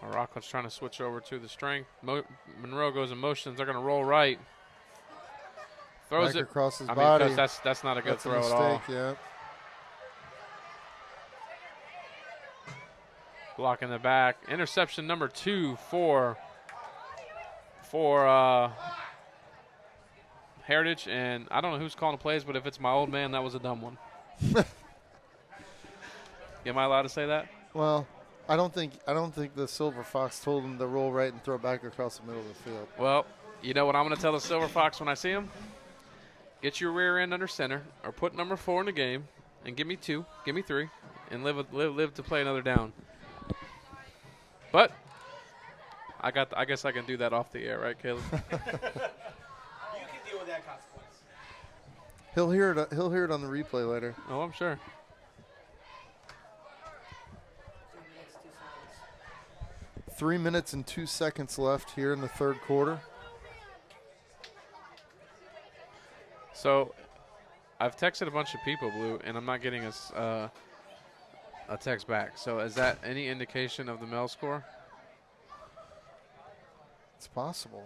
Rockledge trying to switch over to the strength. Monroe goes in motions. They're going to roll right. Throws Back it across his I body. mean, that's not a good That's throw a at all. mistake, yeah. Block in the back. Interception number 2 for Heritage, and I don't know who's calling the plays, but if it's my old man, that was a dumb one. Am I allowed to say that? Well, I don't think the Silver Fox told him to roll right and throw back across the middle of the field. Well, you know what I'm going to tell the Silver Fox when I see him? Get your rear end under center, or put number 4 in the game, and give me 2, give me 3, and live to play another down. But I guess I can do that off the air, right, Caleb? You can deal with that consequence. He'll hear it on the replay later. Oh, I'm sure. 3 minutes and 2 seconds left here in the third quarter. So I've texted a bunch of people, Blue, and I'm not getting a text back. So is that any indication of the Mel score? It's possible.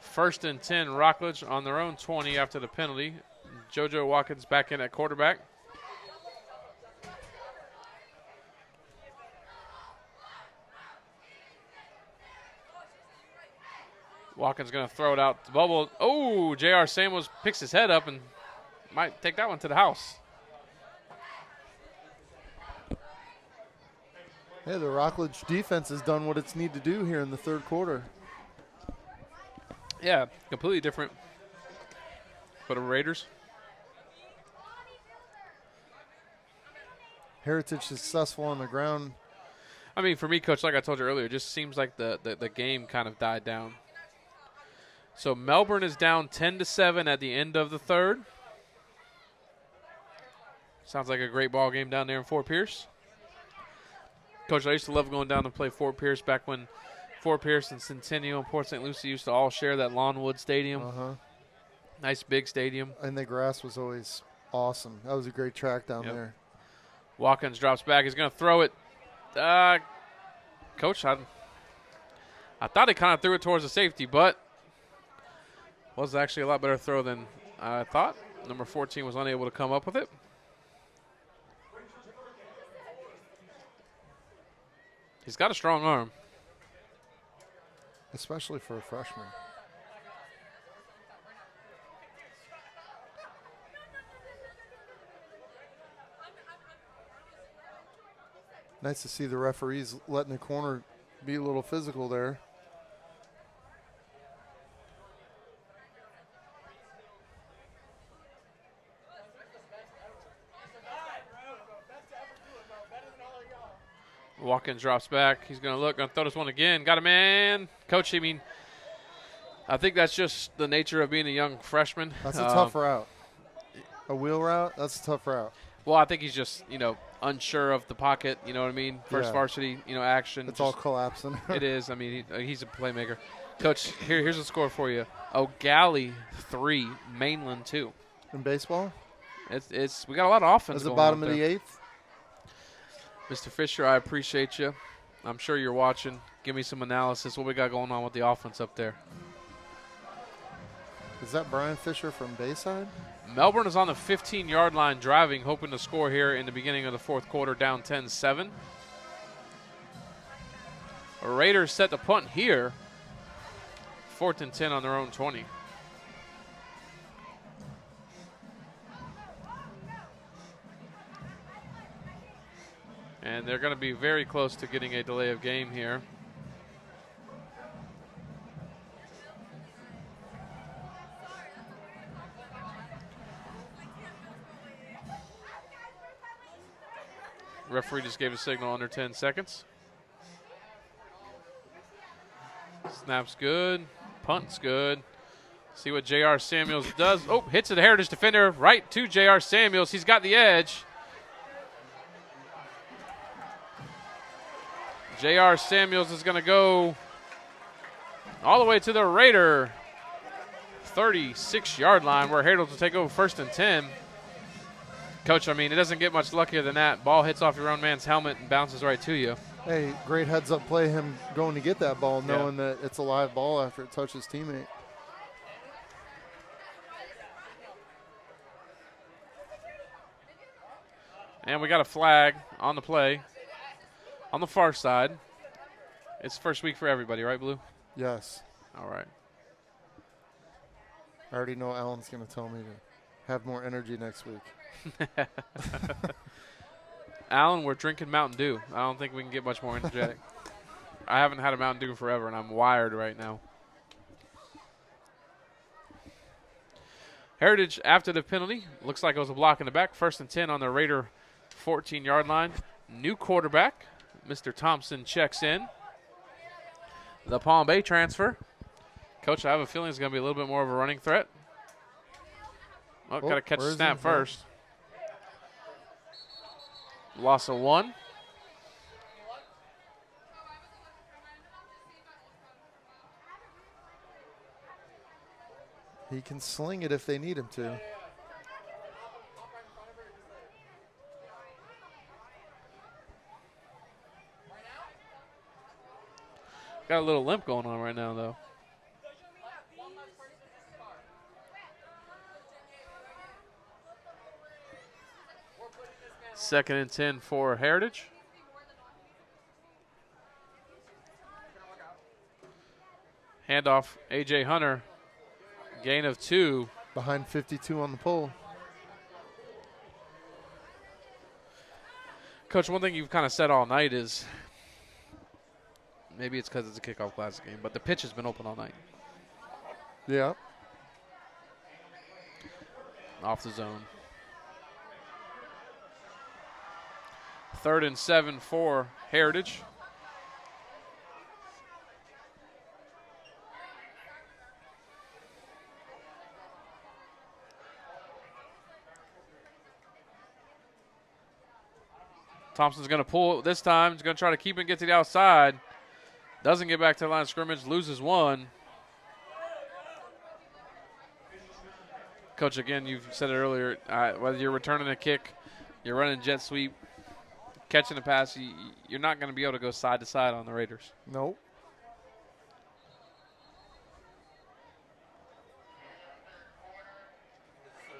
First and 10, Rockledge on their own 20 after the penalty. JoJo Watkins back in at quarterback. Watkins going to throw it out the bubble. Oh, J.R. Samuels picks his head up and might take that one to the house. Hey, the Rockledge defense has done what it's need to do here in the third quarter. Yeah, completely different for the Raiders. Heritage successful on the ground. I mean, for me, Coach, like I told you earlier, it just seems like the game kind of died down. So Melbourne is down 10-7 at the end of the third. Sounds like a great ball game down there in Fort Pierce. Coach, I used to love going down to play Fort Pierce back when Fort Pierce and Centennial and Port St. Lucie used to all share that Lawnwood Stadium. Nice big stadium. And the grass was always awesome. That was a great track down there. Watkins drops back. He's going to throw it. Coach, I thought he kind of threw it towards the safety, but was actually a lot better throw than I thought. Number 14 was unable to come up with it. He's got a strong arm. Especially for a freshman. Nice to see the referees letting the corner be a little physical there. Watkins drops back. He's going to look, going to throw this one again. Got a man. Coach, I mean, I think that's just the nature of being a young freshman. That's a tough route. A wheel route, that's a tough route. Well, I think he's just, unsure of the pocket, you know what I mean? First varsity, action. It's all collapsing. It is. I mean, he's a playmaker. Coach, here's the score for you. O'Galley 3, Mainland 2. In baseball? It's we got a lot of offense. At the bottom of the eighth? Mr. Fisher, I appreciate you. I'm sure you're watching. Give me some analysis. What we got going on with the offense up there? Is that Brian Fisher from Bayside? Melbourne is on the 15-yard line driving, hoping to score here in the beginning of the fourth quarter, down 10-7. Raiders set the punt here. 4th and 10 on their own 20. And they're going to be very close to getting a delay of game here. Referee just gave a signal under 10 seconds. Snap's good. Punt's good. See what J.R. Samuels does. Oh, hits the Heritage defender right to J.R. Samuels. He's got the edge. J.R. Samuels is going to go all the way to the Raider 36-yard line where Heritage will take over 1st and 10. Coach, I mean, it doesn't get much luckier than that. Ball hits off your own man's helmet and bounces right to you. Hey, great heads-up play, him going to get that ball, knowing that it's a live ball after it touches teammate. And we got a flag on the play on the far side. It's first week for everybody, right, Blue? Yes. All right. I already know Alan's going to tell me to have more energy next week. Alan, we're drinking Mountain Dew. I don't think we can get much more energetic. I haven't had a Mountain Dew forever, and I'm wired right now. Heritage, after the penalty, looks like it was a block in the back. 1st and 10 on the Raider 14-yard line. New quarterback, Mr. Thompson, checks in. The Palm Bay transfer. Coach, I have a feeling it's going to be a little bit more of a running threat. Oh, got to catch the snap first. Loss of 1. He can sling it if they need him to. Got a little limp going on right now, though. Second and 10 for Heritage. Handoff, A.J. Hunter. Gain of 2. Behind 52 on the pole. Coach, one thing you've kind of said all night is, maybe it's because it's a kickoff classic game, but the pitch has been open all night. Yeah. Off the zone. 3rd and 7 for Heritage. Thompson's going to pull this time. He's going to try to keep it and get to the outside. Doesn't get back to the line of scrimmage. Loses 1. Coach, again, you've said it earlier. Whether you're returning a kick, you're running jet sweep, catching a pass, you're not going to be able to go side to side on the Raiders. Nope.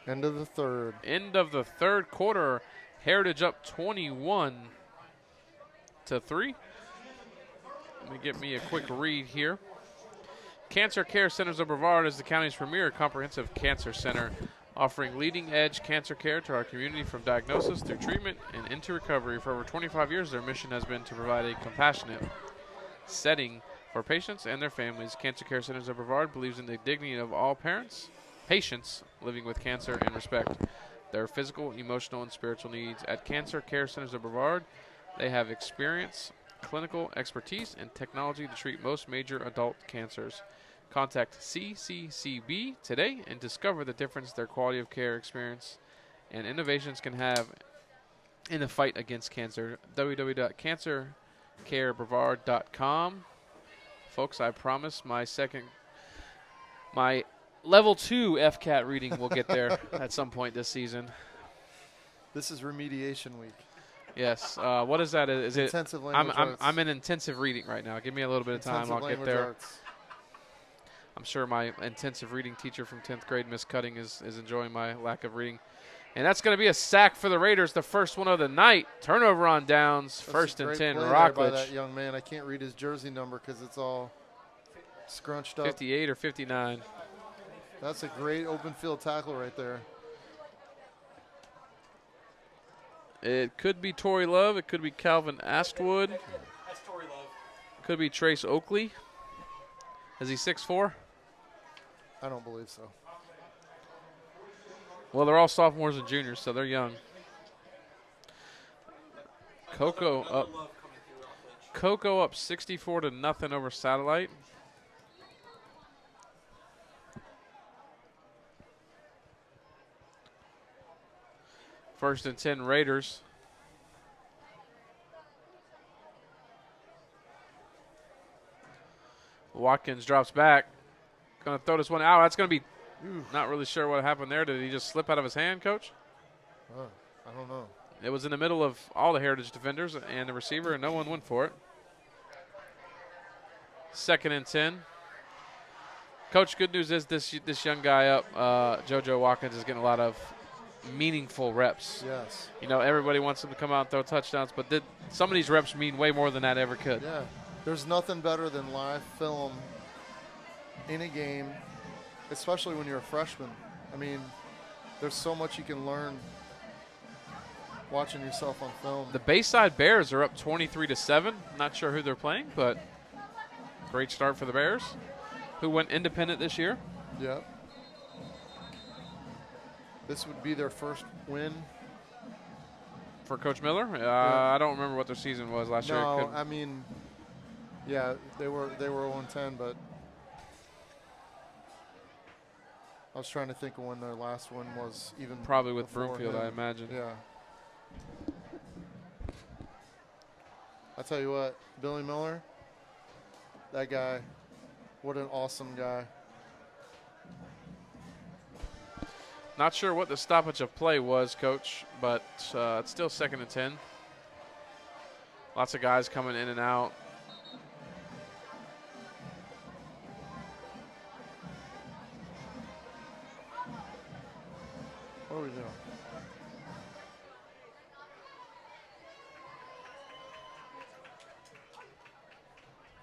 End of the third. End of the third quarter. Heritage up 21-3. Let me get me a quick read here. Cancer Care Centers of Brevard is the county's premier comprehensive cancer center, offering leading-edge cancer care to our community from diagnosis through treatment and into recovery. For over 25 years, their mission has been to provide a compassionate setting for patients and their families. Cancer Care Centers of Brevard believes in the dignity of all patients living with cancer and respect their physical, emotional, and spiritual needs. At Cancer Care Centers of Brevard, they have experience, clinical expertise, and technology to treat most major adult cancers. Contact CCCB today and discover the difference their quality of care, experience, and innovations can have in the fight against cancer. www.cancercarebrevard.com. Folks, I promise my level 2 FCAT reading will get there at some point this season. This is remediation week. Yes. What is that? Is it? Intensive language arts. I'm in intensive reading right now. Give me a little bit of time. Intensive I'll get language there. arts. I'm sure my intensive reading teacher from 10th grade, Miss Cutting, is enjoying my lack of reading. And that's going to be a sack for the Raiders, the first one of the night. Turnover on downs, That's 1st and 10, play there by Rockledge. that young man. I can't read his jersey number because it's all scrunched up. 58 or 59. That's a great open field tackle right there. It could be Torrey Love. It could be Calvin Astwood. That's Tory Love. Could be Trace Oakley. Is he 6'4"? I don't believe so. Well, they're all sophomores and juniors, so they're young. Coco up 64-0 over Satellite. First and 10 Raiders. Watkins drops back. Going to throw this one out. That's going to be Ooh. Not really sure what happened there. Did he just slip out of his hand, Coach? I don't know. It was in the middle of all the Heritage defenders and the receiver, and no one went for it. 2nd and 10. Coach, good news is this young guy up, JoJo Watkins, is getting a lot of meaningful reps. Yes. You know, everybody wants him to come out and throw touchdowns, but some of these reps mean way more than that ever could. Yeah. There's nothing better than live film in a game, especially when you're a freshman. I mean, there's so much you can learn watching yourself on film. The Bayside Bears are up 23-7. Not sure who they're playing, but great start for the Bears, who went independent this year. Yep. This would be their first win. For Coach Miller? Yeah. I don't remember what their season was last year. No, I mean, yeah, they were 0-10, but I was trying to think of when their last one was. Even probably with before Broomfield, him. I imagine. Yeah. I tell you what, Billy Miller, that guy, what an awesome guy. Not sure what the stoppage of play was, Coach, but it's still 2nd and 10. Lots of guys coming in and out. What are we doing?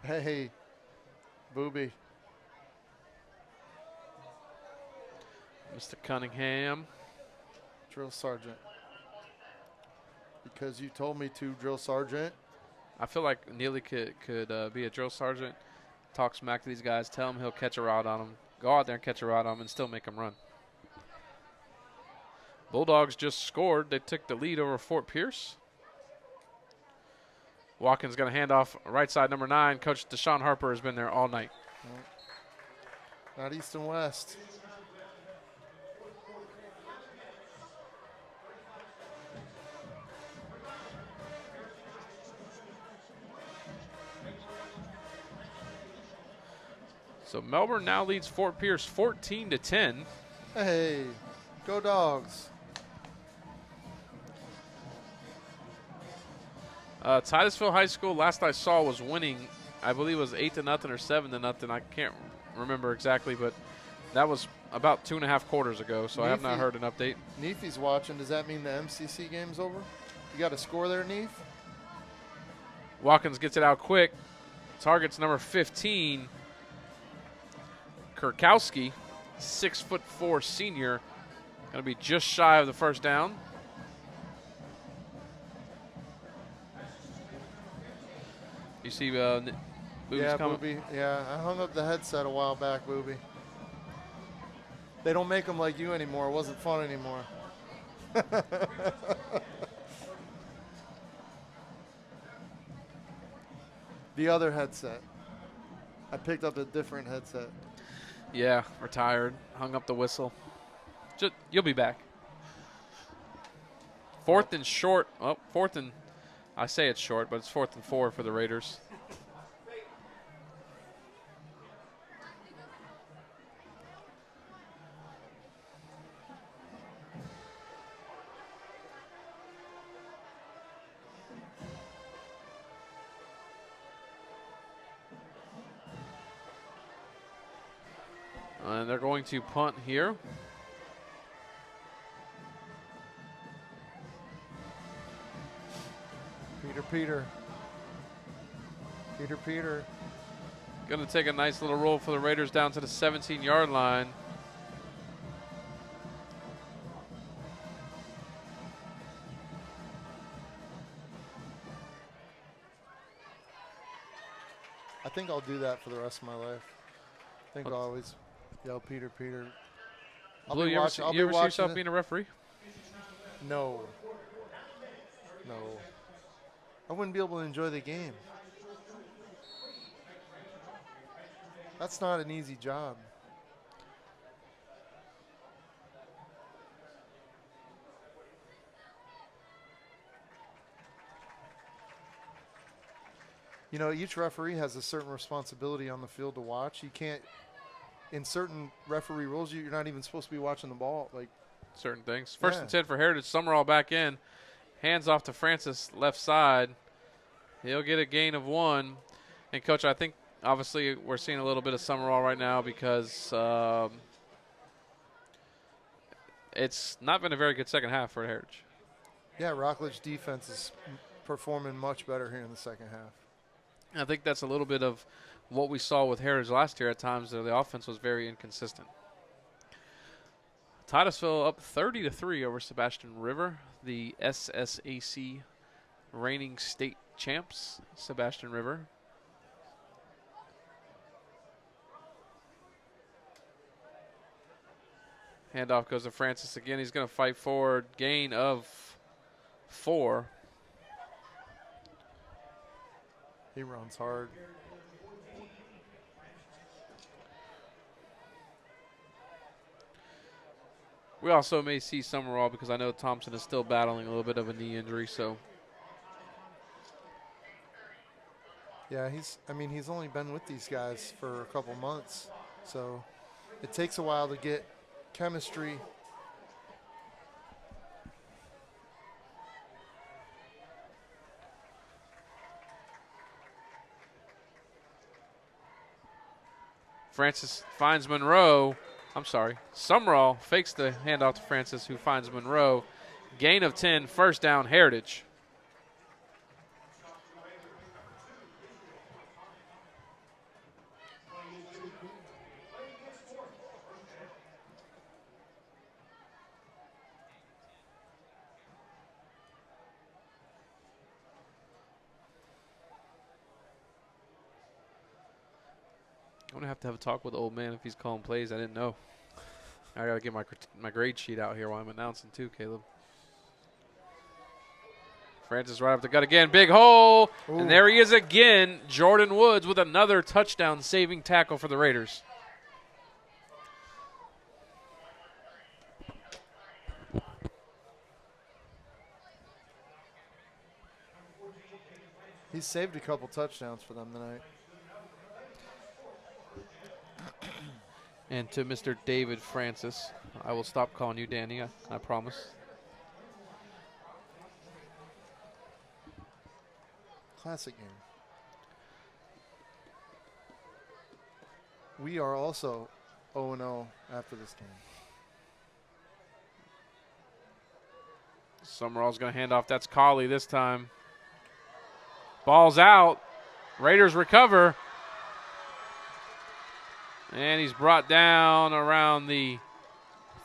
Hey, Booby. Mr. Cunningham. Drill sergeant. Because you told me to, drill sergeant. I feel like Neely could be a drill sergeant, talk smack to these guys, tell him he'll catch a rod on them, go out there and catch a rod on them, and still make them run. Bulldogs just scored. They took the lead over Fort Pierce. Watkins going to hand off right side number 9. Coach Deshaun Harper has been there all night. Not east and west. So Melbourne now leads Fort Pierce 14-10. Hey, go Dogs. Titusville High School, last I saw, was winning. I believe it was 8-0 or 7-0. I can't remember exactly, but that was about 2.5 quarters ago, so I have not heard an update. Neefy's watching. Does that mean the MCC game's over? You got a score there, Neef? Watkins gets it out quick. Target's number 15, Kurkowski, 6'4" senior. Going to be just shy of the first down. You see Booby's coming? Booby. Yeah, I hung up the headset a while back, Booby. They don't make them like you anymore. It wasn't fun anymore. The other headset. I picked up a different headset. Yeah, retired. Hung up the whistle. You'll be back. 4th and short. Oh, 4th and, I say it's short, but it's 4th and 4 for the Raiders. And they're going to punt here. Peter. Going to take a nice little roll for the Raiders down to the 17-yard line. I think I'll do that for the rest of my life. I think I'll always yell Peter. Blue, you ever see yourself being a referee? No. I wouldn't be able to enjoy the game. That's not an easy job. You know, each referee has a certain responsibility on the field to watch. You in certain referee rules, you're not even supposed to be watching the ball. Like certain things. First Yeah. and 10 for Heritage. Summerall back in. Hands off to Francis, left side. He'll get a gain of 1. And, Coach, I think obviously we're seeing a little bit of Summerall right now because it's not been a very good second half for Heritage. Yeah, Rockledge defense is performing much better here in the second half. And I think that's a little bit of what we saw with Heritage last year at times. The offense was very inconsistent. Titusville up 30-3 over Sebastian River, the SSAC reigning state champs, Sebastian River. Handoff goes to Francis again. He's going to fight forward. Gain of 4. He runs hard. We also may see Summerall because I know Thompson is still battling a little bit of a knee injury. So Yeah, he's only been with these guys for a couple months, so it takes a while to get chemistry. Francis finds Monroe. I'm sorry. Summerall fakes the handoff to Francis, who finds Monroe. Gain of 10, first down, Heritage. I'm going to have a talk with the old man if he's calling plays. I didn't know. I got to get my grade sheet out here while I'm announcing too, Caleb. Francis right up the gut again. Big hole. Ooh. And there he is again. Jordan Woods with another touchdown saving tackle for the Raiders. He's saved a couple touchdowns for them tonight. And to Mr. David Francis, I will stop calling you Danny, I promise. Classic game. We are also 0-0 after this game. Summerall's going to hand off. That's Colley this time. Ball's out. Raiders recover. And he's brought down around the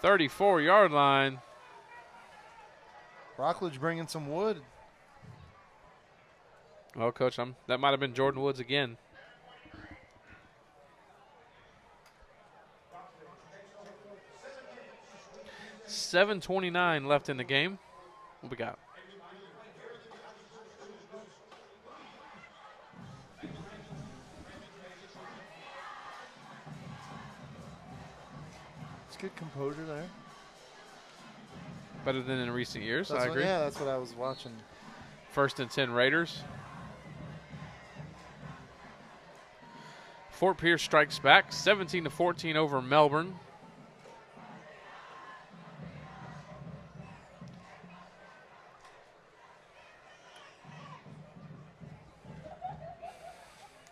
34-yard line. Rockledge bringing some wood. Oh, Coach, that might have been Jordan Woods again. $7:29 left in the game. What we got? It's good composure there. Better than in recent years, I That's agree. Yeah, that's what I was watching. First and 10 Raiders. Fort Pierce strikes back, 17-14 over Melbourne.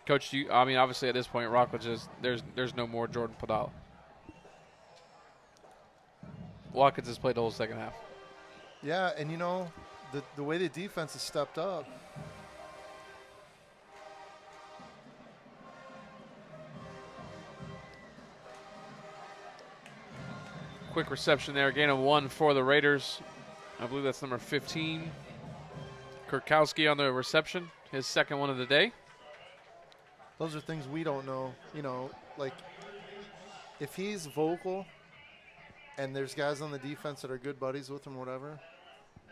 Coach, obviously at this point, Rockledge there's no more Jordan Podala. Watkins has played the whole second half. Yeah, and the way the defense has stepped up. Quick reception there, gain of 1 for the Raiders. I believe that's number 15. Kurkowski on the reception, his second one of the day. Those are things we don't know. Like if he's vocal and there's guys on the defense that are good buddies with him, whatever,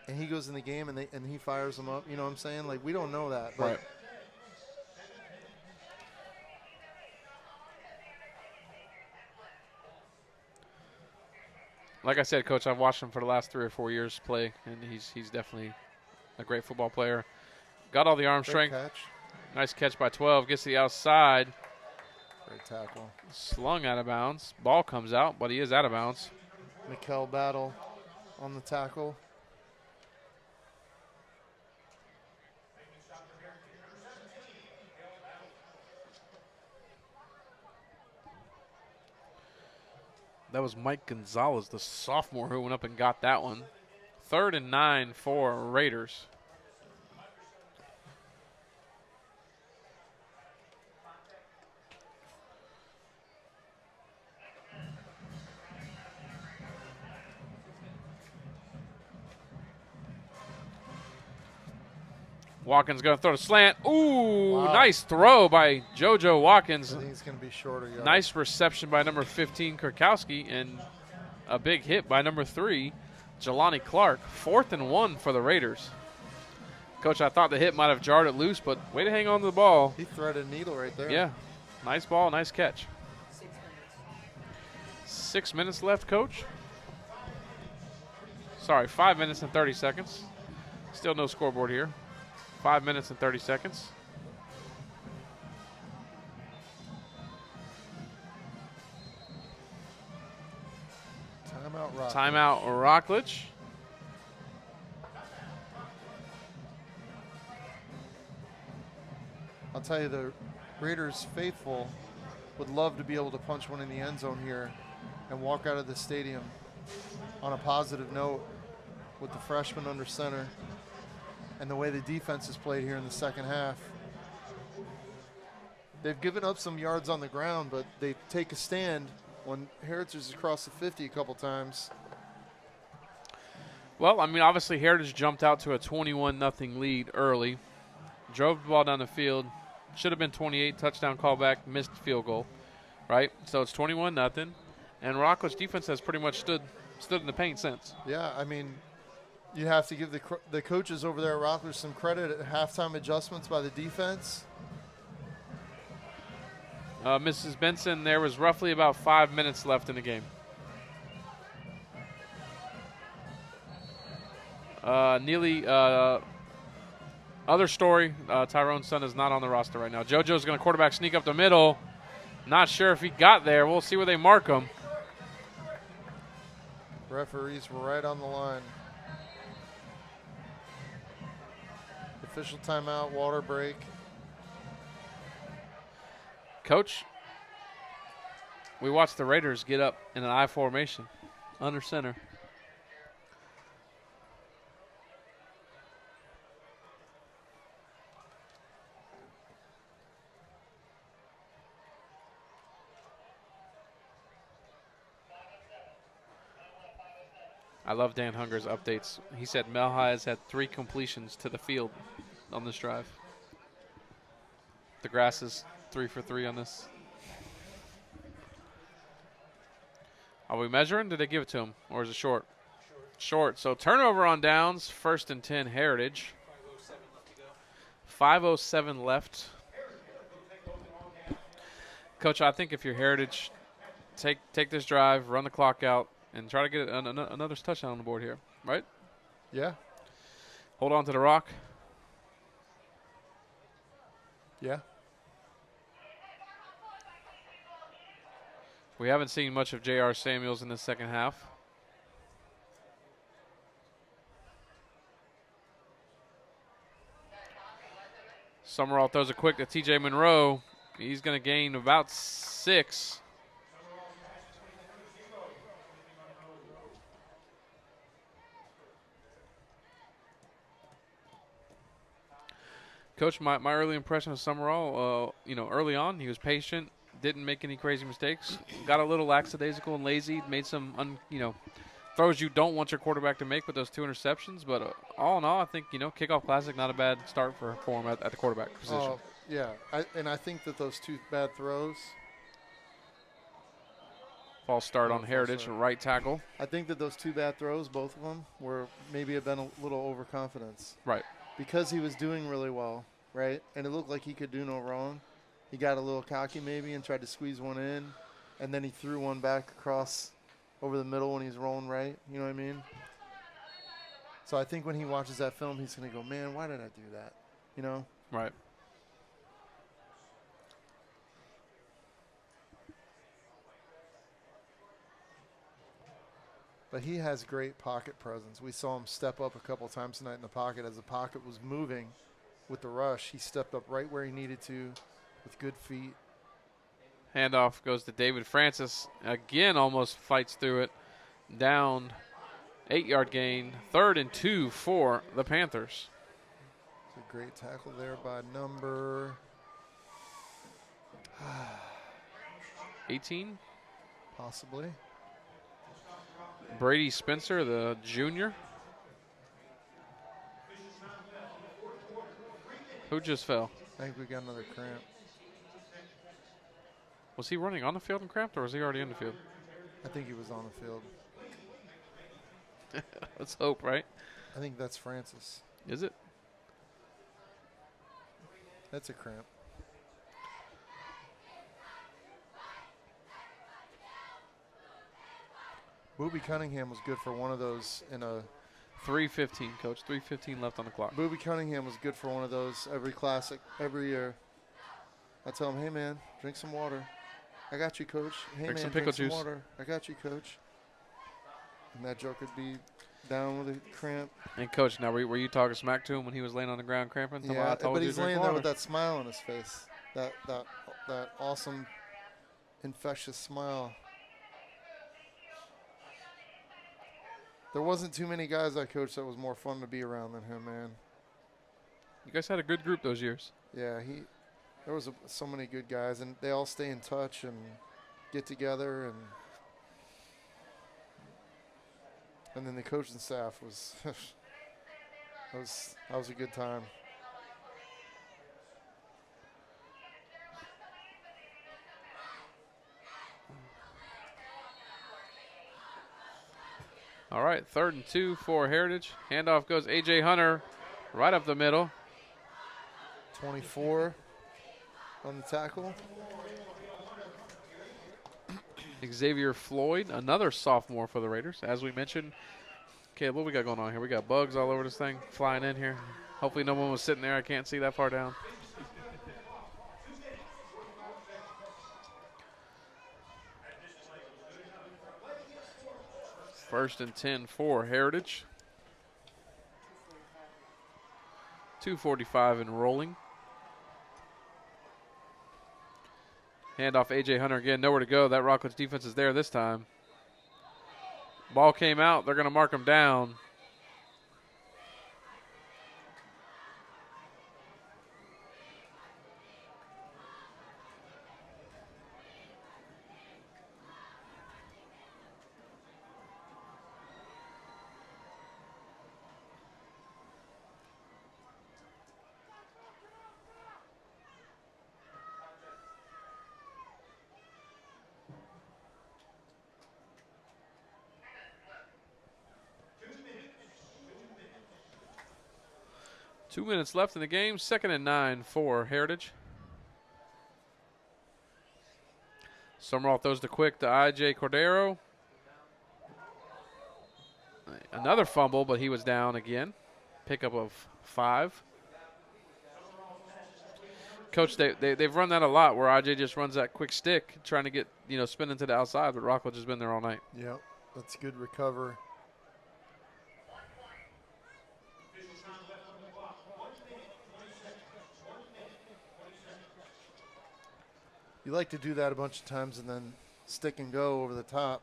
and he goes in the game and he fires them up, you know what I'm saying? Like, we don't know that. But Right. Like I said, Coach, I've watched him for the last 3 or 4 years play, and he's definitely a great football player. Got all the arm great strength. catch. Nice catch by 12. Gets to the outside. Great tackle. Slung out of bounds. Ball comes out, but he is out of bounds. Mikel Battle on the tackle. That was Mike Gonzalez, the sophomore, who went up and got that one. 3rd and 9 for Raiders. Watkins going to throw the slant. Ooh, Wow. Nice throw by JoJo Watkins. I think it's going to be shorter yards. Nice reception by number 15, Kurkowski, and a big hit by number 3, Jelani Clark. 4th and 1 for the Raiders. Coach, I thought the hit might have jarred it loose, but way to hang on to the ball. He threaded a needle right there. Yeah, nice ball, nice catch. 6 minutes. 6 minutes left, Coach. Sorry, 5 minutes and 30 seconds. Still no scoreboard here. 5 minutes and 30 seconds. Timeout Rock. Timeout Rockledge. I'll tell you, the Raiders faithful would love to be able to punch one in the end zone here and walk out of the stadium on a positive note with the freshman under center and the way the defense has played here in the second half. They've given up some yards on the ground, but they take a stand when Heritage is across the 50 a couple times. Well, I mean, obviously Heritage jumped out to a 21-0 lead early. Drove the ball down the field. Should have been 28, touchdown callback, missed field goal, right? So it's 21-0. And Rockledge defense has pretty much stood in the paint since. Yeah, I mean, you have to give the coaches over there at Rockledge some credit at halftime adjustments by the defense. Mrs. Benson, there was roughly about 5 minutes left in the game. Neely, other story, Tyrone's son is not on the roster right now. JoJo's going to quarterback sneak up the middle. Not sure if he got there. We'll see where they mark him. Referees right on the line. Official timeout, water break. Coach, we watched the Raiders get up in an I formation under center. I love Dan Hunger's updates. He said Mel High has had 3 completions to the field on this drive. The grass is 3 for 3 on this. Are we measuring? Did they give it to him? Or is it short? Short. So turnover on downs. 1st and 10 Heritage. 5:07 left. Coach, I think if you're Heritage, take this drive, run the clock out, and try to get another touchdown on the board here, right? Yeah. Hold on to the rock. Yeah. We haven't seen much of J.R. Samuels in the second half. Summerall throws a quick to T.J. Monroe. He's going to gain about 6. Coach, my early impression of Summerall, early on, he was patient, didn't make any crazy mistakes, got a little lackadaisical and lazy, made some, throws you don't want your quarterback to make with those 2 interceptions. But all in all, I think, Kickoff Classic, not a bad start for him at the quarterback position. Yeah, I think that those 2 bad throws. False start on Heritage, right tackle. I think that those 2 bad throws, both of them, were maybe have been a little overconfidence. Right. Because he was doing really well, right? And it looked like he could do no wrong. He got a little cocky maybe and tried to squeeze one in. And then he threw one back across over the middle when he's rolling right. You know what I mean? So I think when he watches that film, he's going to go, man, why did I do that? You know? Right. But he has great pocket presence. We saw him step up a couple times tonight in the pocket. As the pocket was moving with the rush, he stepped up right where he needed to with good feet. Handoff goes to David Francis. Again, almost fights through it. Down, 8-yard gain. 3rd and 2 for the Panthers. It's a great tackle there by number 18. possibly. Brady Spencer, the junior. Who just fell? I think we got another cramp. Was he running on the field and cramped, or was he already in the field? I think he was on the field. Let's hope, right? I think that's Francis. Is it? That's a cramp. Booby Cunningham was good for one of those in a 3:15, Coach. 3:15 left on the clock. Booby Cunningham was good for one of those every classic, every year. I tell him, hey, man, drink some water. I got you, Coach. Hey, Drink man, some pickle drink juice. some water. I got you, Coach. And that joke would be down with a cramp. And, Coach, now were you talking smack to him when he was laying on the ground cramping? Tell him, Yeah, I told but you he's to drink laying there water. with that smile on his face. That awesome, infectious smile. There wasn't too many guys I coached that was more fun to be around than him, man. You guys had a good group those years. Yeah, there was so many good guys, and they all stay in touch and get together, and then the coaching staff was that was a good time. All right, 3rd and 2 for Heritage. Handoff goes A.J. Hunter right up the middle. 24 on the tackle. Xavier Floyd, another sophomore for the Raiders. As we mentioned, Caleb, what we got going on here? We got bugs all over this thing flying in here. Hopefully no one was sitting there. I can't see that far down. First and 10 for Heritage. 2:45 and rolling. Handoff A.J. Hunter again, nowhere to go. That Rockledge defense is there this time. Ball came out. They're going to mark him down. Two minutes left in the game. 2nd and 9 for Heritage. Summerall throws the quick to I.J. Cordero. Another fumble, but he was down again. Pickup of 5. Coach, they've run that a lot where I.J. just runs that quick stick trying to get, spinning to the outside, but Rockledge has been there all night. Yep, that's good recovery. You like to do that a bunch of times and then stick and go over the top,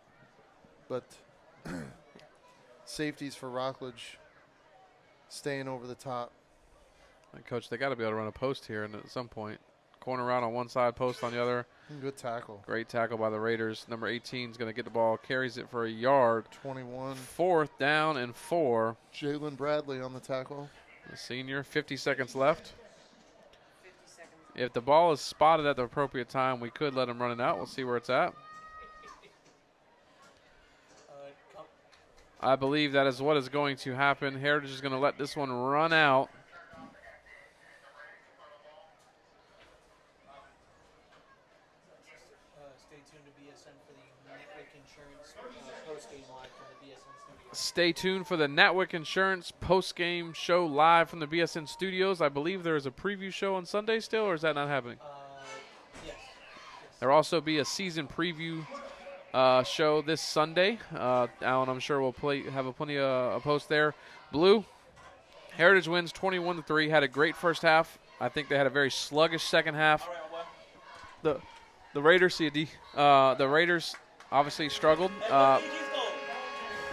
but safeties for Rockledge staying over the top. And Coach, they got to be able to run a post here, and at some point, corner route on one side, post on the other. Good tackle. Great tackle by the Raiders. Number 18 is going to get the ball, carries it for a yard. 21. 4th down and 4. Jalen Bradley on the tackle. The senior, 50 seconds left. If the ball is spotted at the appropriate time, we could let him run it out. We'll see where it's at. I believe that is what is going to happen. Heritage is going to let this one run out. Stay tuned to BSN for the Netwick Insurance post-game live from the BSN studio. Stay tuned for the Natwick Insurance post-game show live from the BSN studios. I believe there is a preview show on Sunday still, or is that not happening? Yes. There will also be a season preview show this Sunday. Alan, I'm sure will have plenty of a post there. Blue, Heritage wins 21-3. Had a great first half. I think they had a very sluggish second half. The Raiders, the Raiders obviously struggled.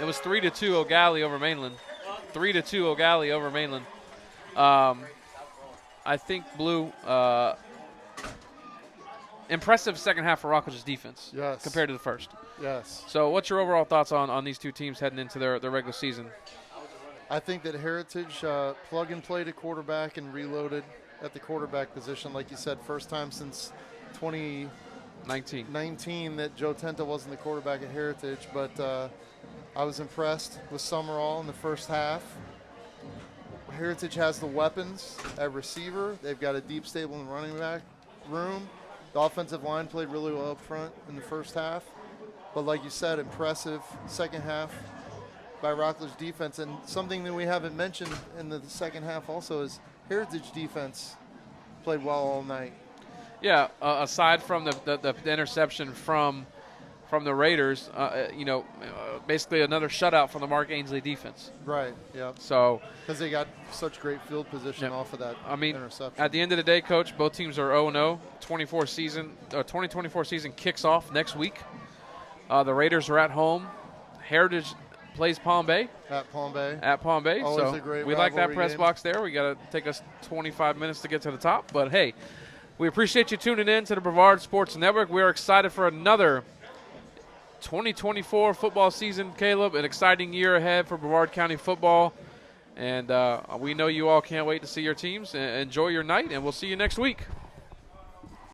It was 3-2 O'Galley over Mainland. 3-2 O'Galley over Mainland. I think Blue. Impressive second half for Rockledge's defense compared to the first. Yes. So what's your overall thoughts on these two teams heading into their regular season? I think that Heritage plug and played a quarterback and reloaded at the quarterback position. Like you said, first time since 2019 that Joe Tenta wasn't the quarterback at Heritage. But I was impressed with Summerall in the first half. Heritage has the weapons at receiver. They've got a deep stable in the running back room. The offensive line played really well up front in the first half. But like you said, impressive second half by Rockledge defense. And something that we haven't mentioned in the second half also is Heritage defense played well all night. Yeah, aside from the interception from the Raiders, basically another shutout from the Mark Ainsley defense. Right, yeah. So because they got such great field position off of that interception. At the end of the day, Coach, both teams are 0-0. 2024 season kicks off next week. The Raiders are at home. Heritage plays Palm Bay. At Palm Bay. Always so a great we like that press game. box there. We got to take us 25 minutes to get to the top. But, hey, we appreciate you tuning in to the Brevard Sports Network. We are excited for another 2024 football season, Caleb. An exciting year ahead for Brevard County football. And we know you all can't wait to see your teams. Enjoy your night, and we'll see you next week.